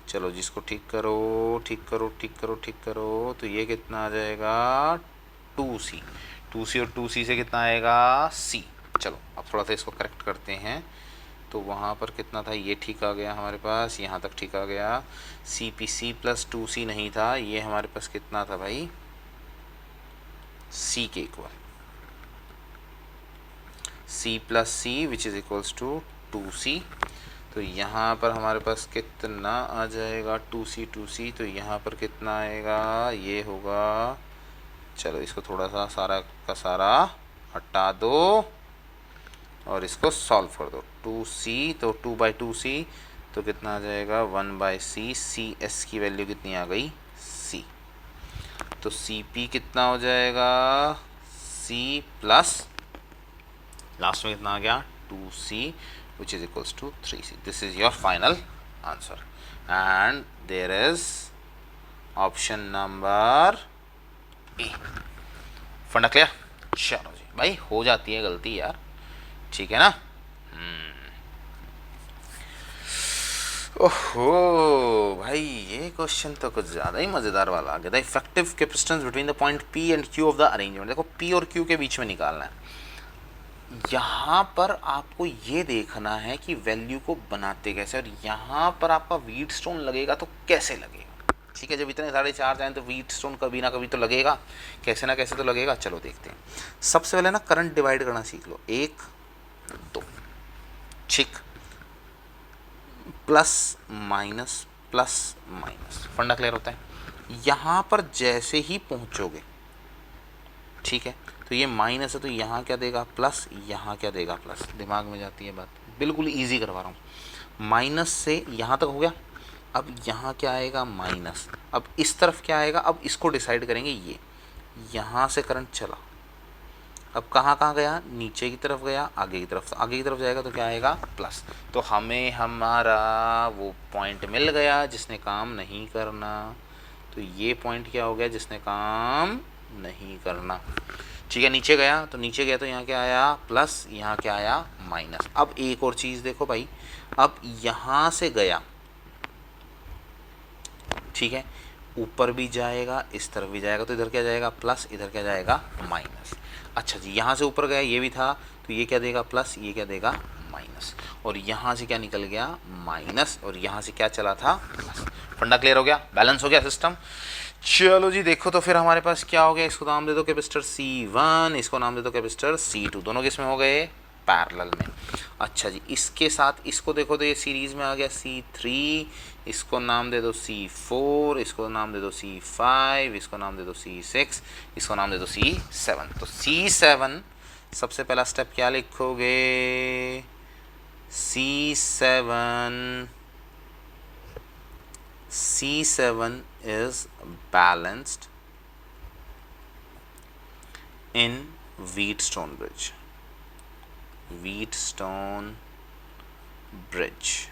चलो जिसको ठीक करो, ठीक करो, ठीक करो, ठीक करो, तो ये कितना आ जाएगा, 2c, 2c और 2c से कितना आएगा, c। चलो अब थोड़ा सा इसको करेक्ट करते हैं, तो वहाँ पर कितना था, ये ठीक आ गया हमारे पास, यहाँ तक ठीक आ गया, C P C plus 2c नहीं था, ये हमारे पास कितना था भाई, c के equal, c plus C which is equals to 2c, तो यहाँ पर हमारे पास कितना आ जाएगा, 2c, तो यहाँ पर कितना आएगा, ये होगा, चलो इसको थोड़ा सा सारा का सारा हटा दो और इसको सॉल्व कर दो, 2c, तो 2/2c, तो कितना आ जाएगा, 1/c, सी एस की वैल्यू कितनी आ गई, c, तो सी पी कितना हो जाएगा, c प्लस लास्ट में कितना आ गया, 2c which is equals to 3c. This is your final answer and there is option number A. फंडा क्लियर, चलो जी भाई, हो जाती है गलती यार, ठीक है ना। ओहो भाई, ये क्वेश्चन तो कुछ ज़्यादा ही मज़ेदार वाला आ गया था। Effective capacitance between the point P and Q of the arrangement, देखो P और Q के बीच में निकालना है। यहाँ पर आपको ये देखना है कि वैल्यू को बनाते कैसे, और यहाँ पर आपका व्हीट स्टोन लगेगा तो कैसे लगेगा, ठीक है, जब इतने सारे चार्ज आए तो व्हीट स्टोन कभी ना कभी तो लगेगा, कैसे ना कैसे तो लगेगा। चलो देखते हैं, सबसे पहले ना करंट डिवाइड करना सीख लो, 1 2, ठीक, प्लस माइनस, फंडा क्लियर होता है। यहाँ पर जैसे ही पहुँचोगे, ठीक है, तो ये माइनस है तो यहाँ क्या देगा, प्लस, यहाँ क्या देगा, प्लस, दिमाग में जाती है बात, बिल्कुल इजी करवा रहा हूँ। माइनस से यहाँ तक हो गया, अब यहाँ क्या आएगा, माइनस, अब इस तरफ क्या आएगा, अब इसको डिसाइड करेंगे, ये यहाँ से करंट चला, अब कहाँ कहाँ गया, नीचे की तरफ गया, आगे की तरफ, तो आगे की तरफ जाएगा तो क्या आएगा, प्लस, तो हमें हमारा वो पॉइंट मिल गया जिसने काम नहीं करना, तो ये पॉइंट क्या हो गया, जिसने काम नहीं करना, ठीक है। नीचे गया तो यहाँ क्या आया, प्लस, यहाँ क्या आया, माइनस। अब एक और चीज़ देखो भाई, अब यहाँ से गया, ठीक है, ऊपर भी जाएगा, इस तरफ भी जाएगा, तो इधर क्या जाएगा, प्लस, इधर क्या जाएगा, माइनस। अच्छा जी, यहाँ से ऊपर गया, ये भी था, तो ये क्या देगा, प्लस, ये क्या देगा, माइनस, और यहाँ से क्या निकल गया, माइनस, और यहाँ से क्या चला था, प्लस। फंडा क्लियर हो गया, बैलेंस हो गया सिस्टम। चलो जी देखो, तो फिर हमारे पास क्या हो गया, इसको नाम दे दो कैपेसिटर C1, इसको नाम दे दो कैपेसिटर C2, दोनों किस में हो गए, पैरेलल में। अच्छा जी, इसके साथ इसको देखो तो ये सीरीज में आ गया C3, इसको नाम दे दो C4, इसको नाम दे दो C5, इसको नाम दे दो C6, इसको नाम दे दो C7। तो C7 सबसे पहला स्टेप क्या लिखोगे, C7 is balanced in Wheatstone bridge. Wheatstone bridge.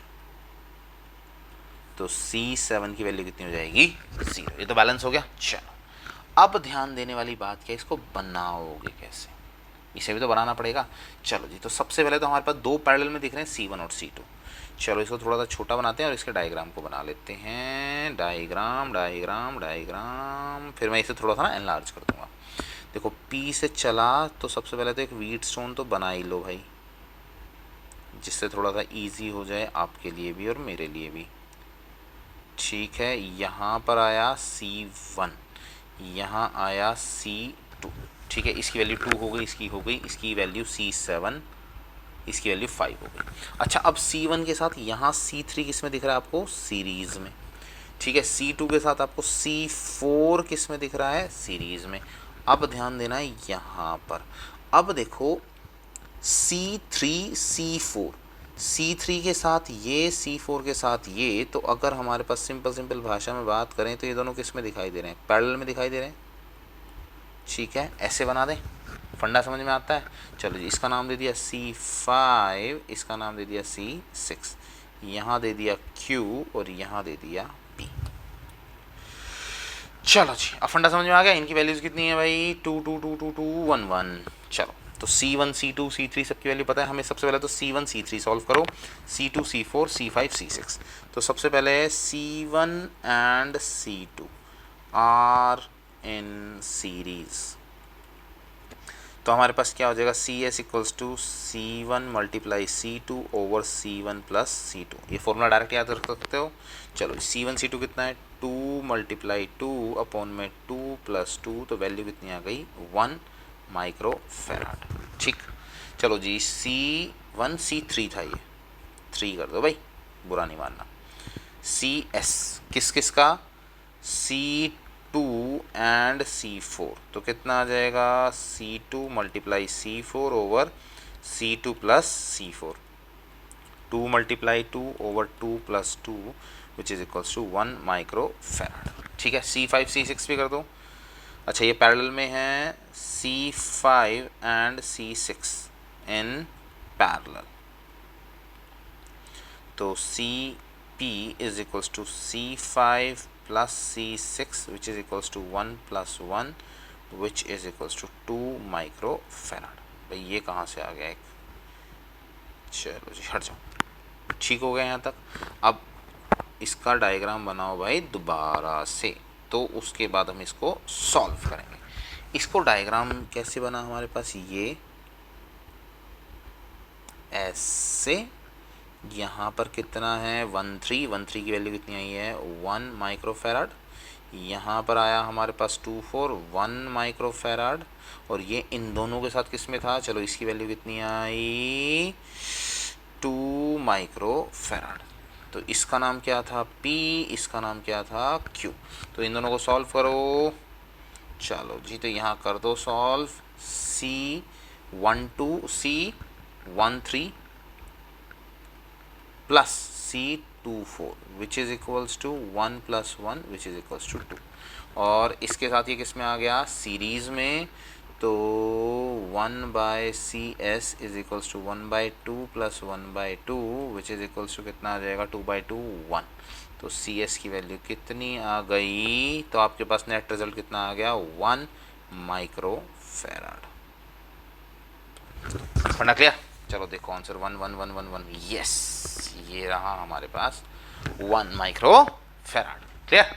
तो C7 की वैल्यू कितनी हो जाएगी? 0। ये तो बैलेंस हो गया। चलो अब ध्यान देने वाली बात क्या है, इसको बनाओगे कैसे, इसे भी तो बनाना पड़ेगा। चलो जी, तो सबसे पहले तो हमारे पास दो पैरेलल में दिख रहे हैं C1 और C2। चलो इसको थोड़ा सा छोटा बनाते हैं और इसके डायग्राम को बना लेते हैं। डायग्राम डायग्राम डायग्राम, फिर मैं इसे थोड़ा सा ना एनलार्ज कर दूंगा। देखो P से चला तो सबसे पहले तो एक व्हीट स्टोन तो बना ही लो भाई, जिससे थोड़ा सा ईजी हो जाए आपके लिए भी और मेरे लिए भी। ठीक है, यहाँ पर आया C1, यहाँ आया C2। ठीक है, इसकी वैल्यू 2 हो गई, इसकी हो गई, इसकी वैल्यू C7, इसकी वैल्यू 5 हो गई। अच्छा, अब C1 के साथ यहाँ C3 किस में दिख रहा है आपको? सीरीज़ में। ठीक है, C2 के साथ आपको C4 किस में दिख रहा है? सीरीज़ में। अब ध्यान देना है यहाँ पर। अब देखो C3 C4, C3 के साथ ये, C4 के साथ ये, तो अगर हमारे पास सिंपल भाषा में बात करें तो ये दोनों किस में दिखाई दे रहे हैं? पैरेलल में दिखाई दे रहे हैं। ठीक है, ऐसे बना दें, फंडा समझ में आता है। चलो जी, इसका नाम दे दिया C5, इसका नाम दे दिया C6, यहाँ दे दिया Q और यहाँ दे दिया P। चलो जी, अब फंडा समझ में आ गया। इनकी वैल्यूज कितनी है भाई? 2 2 2 2 2 1 1। चलो तो C1 C2 C3 सबकी वैल्यू पता है हमें। सबसे पहले तो C1 C3 सॉल्व करो, C2 C4 C5 C6। तो सबसे पहले C1 and C2 are in series, तो हमारे पास क्या हो जाएगा? CS equals to C1 multiply C2 over C1 plus C2। ये फॉर्मूला डायरेक्ट याद रख सकते हो। चलो C1 C2 कितना है? 2 मल्टीप्लाई 2 अपॉन में 2 प्लस 2, तो वैल्यू कितनी आ गई? 1 माइक्रो फैराड। ठीक, चलो जी, C1 C3 था, ये 3 कर दो भाई, बुरा नहीं मानना। CS किस किस का? C2 एंड C4, तो कितना आ जाएगा? C2 multiply C4 over C2 plus C4। 2 multiply 2 over 2 plus 2 which is equals to 1 micro farad. ठीक है, C5 C6 भी कर दो। अच्छा, ये पैरेलल में है C5 and C6 in parallel, तो CP is equals to C5 plus C6 which is equals to 1 plus 1 which is equals to 2 micro farad. भाई ये कहाँ से आ गया एक? चलो जी, हट जाओ। ठीक हो गया यहाँ तक। अब इसका डायग्राम बनाओ भाई दोबारा से, तो उसके बाद हम इसको सॉल्व करेंगे। इसको डायग्राम कैसे बना हमारे पास? ये ऐसे, यहाँ पर कितना है? 13 की वैल्यू कितनी आई है? 1 माइक्रो फैराड। यहाँ पर आया हमारे पास 24 1 माइक्रो फैराड, और ये इन दोनों के साथ किस में था? चलो इसकी वैल्यू कितनी आई? 2 माइक्रो फैराड। तो इसका नाम क्या था? P, इसका नाम क्या था? Q। तो इन दोनों को सॉल्व करो। चलो जी, तो यहाँ कर दो solve. C12 C13 plus C24 which is equals to 1 plus 1 which is equals to 2, और इसके साथ ये किस में आ गया? सीरीज़ में। तो 1 by CS is equals to 1 by 2 plus 1 by 2 which is equals to कितना आ जाएगा? 2 बाई 2 1। तो CS की वैल्यू कितनी आ गई? तो आपके पास नेट रिजल्ट कितना आ गया? 1 माइक्रो फैराड। पढ़ना क्लियर? चलो देखो आंसर 1 1 1 1 1। यस, ये रहा हमारे पास 1 माइक्रो फैराड। क्लियर?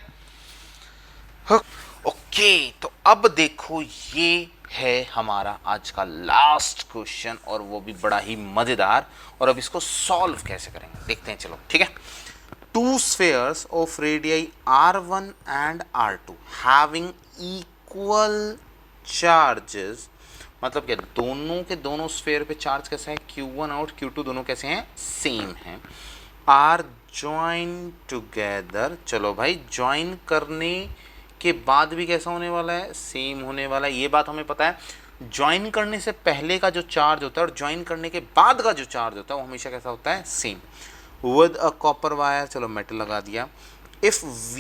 ओके, तो अब देखो ये है हमारा आज का लास्ट क्वेश्चन, और वो भी बड़ा ही मजेदार। और अब इसको सॉल्व कैसे करेंगे देखते हैं। चलो ठीक है। Two spheres of radii R1 and R2 having equal charges, मतलब क्या? दोनों के दोनों स्फेयर पे चार्ज कैसा है? Q1 और Q2 दोनों कैसे हैं? सेम हैं। Are join together. चलो भाई, ज्वाइन करने के बाद भी कैसा होने वाला है? सेम होने वाला है। ये बात हमें पता है। ज्वाइन करने से पहले का जो चार्ज होता है और ज्वाइन करने के बाद का जो चार्ज होता है वो हमेशा कैसा होता है? Same. With a copper wire, चलो मेटल लगा दिया। If V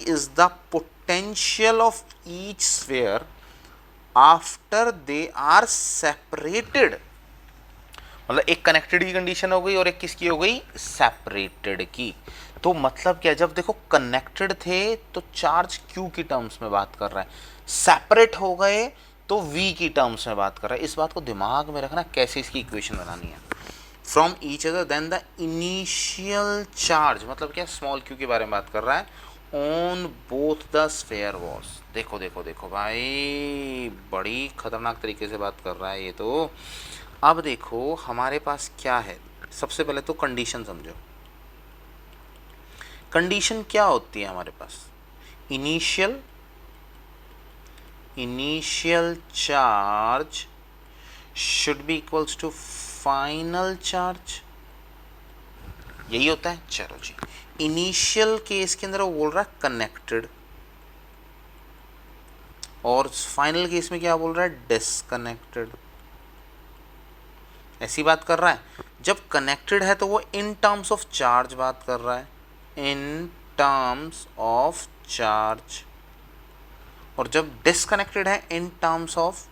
is the potential of each sphere after they are separated मतलब एक कनेक्टेड की कंडीशन हो गई और एक किसकी हो गई, सेपरेटेड की। तो मतलब क्या, जब देखो कनेक्टेड थे तो चार्ज क्यू की टर्म्स में बात कर रहा है, सेपरेट हो गए तो वी की टर्म्स में बात कर रहा है। इस बात को दिमाग में रखना कैसे इसकी इक्वेशन बनानी है। From each other than the initial charge, मतलब क्या, स्मॉल क्यू के बारे में बात कर रहा है, on both the sphere walls. देखो देखो देखो भाई, बड़ी खतरनाक तरीके से बात कर रहा है ये तो। अब देखो हमारे पास क्या है, सबसे पहले तो कंडीशन समझो। कंडीशन क्या होती है हमारे पास, initial charge should be equals to final charge, यही होता है। चलो जी, इनिशियल केस के अंदर वो बोल रहा है कनेक्टेड, और फाइनल केस में क्या बोल रहा है, डिसकनेक्टेड। ऐसी बात कर रहा है। जब कनेक्टेड है तो वो इन टर्म्स ऑफ चार्ज बात कर रहा है, इन टर्म्स ऑफ चार्ज, और जब डिसकनेक्टेड है in terms of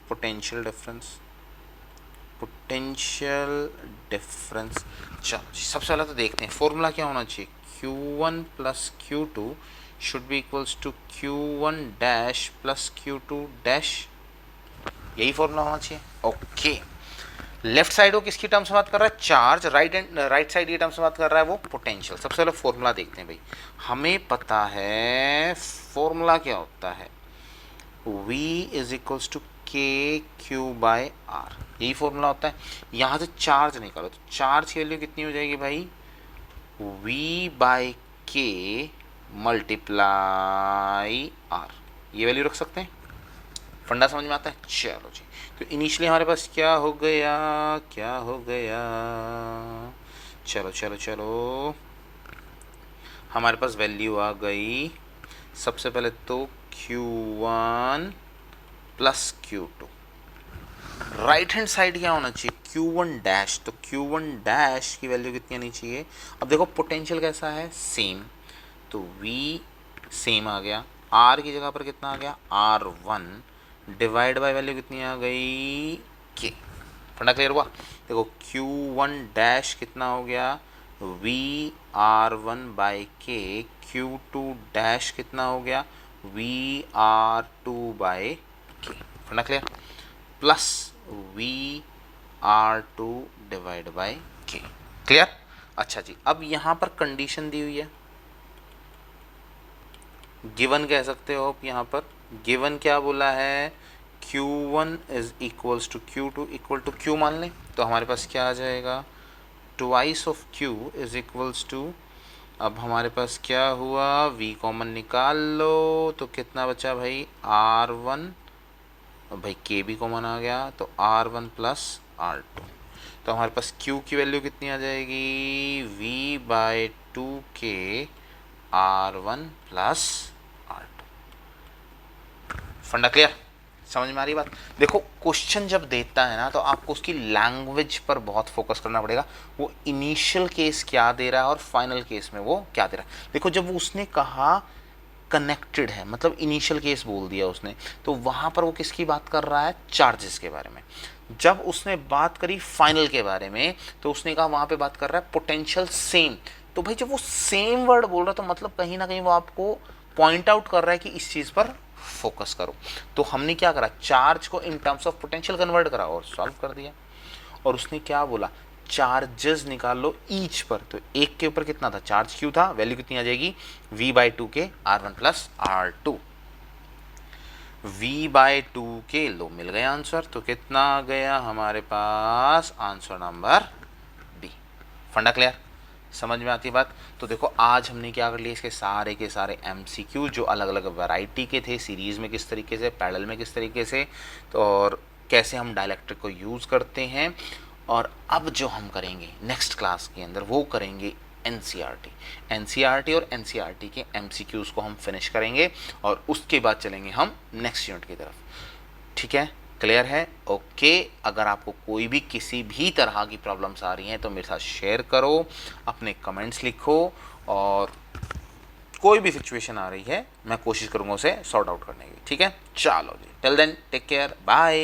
potential difference, चलो सबसे पहले तो देखते हैं फॉर्मूला क्या होना चाहिए। Q1 plus Q2 should be equals to Q1 dash plus Q2 dash, यही फॉर्मूला होना चाहिए। ओके, लेफ्ट साइड वो किसकी टर्म्स में बात कर रहा है, चार्ज, राइट साइड की टर्म्स में बात कर रहा है वो पोटेंशियल। सबसे पहले फॉर्मूला देखते हैं भाई। हमें पता है फॉर्मूला क्या होता है, V इज इक्वल्स टू के क्यू बाय आर, यही फॉर्मूला होता है। यहाँ से चार्ज निकालो तो चार्ज की वैल्यू कितनी हो जाएगी भाई, V बाय के मल्टीप्लाई आर, ये वैल्यू रख सकते हैं। फंडा समझ में आता है। चलो जी, तो इनिशियली हमारे पास क्या हो गया, चलो चलो चलो, हमारे पास वैल्यू आ गई सबसे पहले तो Q1 plus Q2। Right hand side क्या होना चाहिए, Q1 डैश, तो Q1 डैश की वैल्यू कितनी आनी चाहिए। अब देखो पोटेंशियल कैसा है, सेम, तो V सेम आ गया, R की जगह पर कितना आ गया, R1 डिवाइड बाय वैल्यू कितनी आ गई, K। फंडा क्लियर हुआ। देखो Q1 डैश कितना हो गया, V R1 बाई के, Q2 डैश कितना हो गया, V R2 बाई के। फंडा clear, plus V R2 divide by के। क्लियर। अच्छा जी, अब यहां पर कंडीशन दी हुई है, गिवन कह सकते हो आप। यहाँ पर गिवन क्या बोला है, Q1 is equals to Q2 equal to Q मान लें, तो हमारे पास क्या आ जाएगा, twice of Q is equals to, अब हमारे पास क्या हुआ, V कॉमन निकाल लो तो कितना बचा भाई, R1, भाई K भी कॉमन आ गया तो R1 प्लस R2। तो हमारे पास Q की वैल्यू कितनी आ जाएगी, V bye 2K R1 plus R2। फंडा क्लियर, समझ में आ रही बात। देखो क्वेश्चन जब देता है ना तो आपको उसकी लैंग्वेज पर बहुत फोकस करना पड़ेगा, वो इनिशियल केस क्या दे रहा है और फाइनल केस में वो क्या दे रहा है। देखो जब उसने कहा कनेक्टेड है, मतलब इनिशियल केस बोल दिया उसने, तो वहां पर वो किसकी बात कर रहा है, चार्जेस के बारे में। जब उसने बात करी फाइनल के बारे में तो उसने कहा वहां पे बात कर रहा है पोटेंशियल सेम। तो भाई जब वो सेम वर्ड बोल रहा है तो मतलब कहीं ना कहीं वो आपको पॉइंट आउट कर रहा है कि इस चीज पर फोकस करो। तो हमने क्या करा, चार्ज को in terms of potential convert करा और सॉल्व कर दिया। और उसने क्या बोला, चार्जेस निकाल लो ईच पर, तो एक के ऊपर कितना था, चार्ज क्यू था, वैल्यू कितनी आ जाएगी, V बाई 2 के R1 plus R2। V by 2 के लो मिल गया आंसर, तो कितना आ गया हमारे पास, आंसर नंबर B। फंडा क्लियर, समझ में आती है बात। तो देखो आज हमने क्या कर लिया, इसके सारे के सारे MCQ जो अलग अलग वैरायटी के थे, सीरीज़ में किस तरीके से, पैरेलल में किस तरीके से, तो और कैसे हम डायलैक्ट्रिक को यूज़ करते हैं। और अब जो हम करेंगे नेक्स्ट क्लास के अंदर वो करेंगे NCERT और NCERT के MCQs को हम फिनिश करेंगे और उसके बाद चलेंगे हम नेक्स्ट यूनिट की तरफ। ठीक है, क्लियर है, ओके। अगर आपको कोई भी किसी भी तरह की प्रॉब्लम्स आ रही हैं तो मेरे साथ शेयर करो, अपने कमेंट्स लिखो और कोई भी सिचुएशन आ रही है मैं कोशिश करूँगा उसे सॉर्ट आउट करने की, ठीक है। चलो जी, till then take care, bye.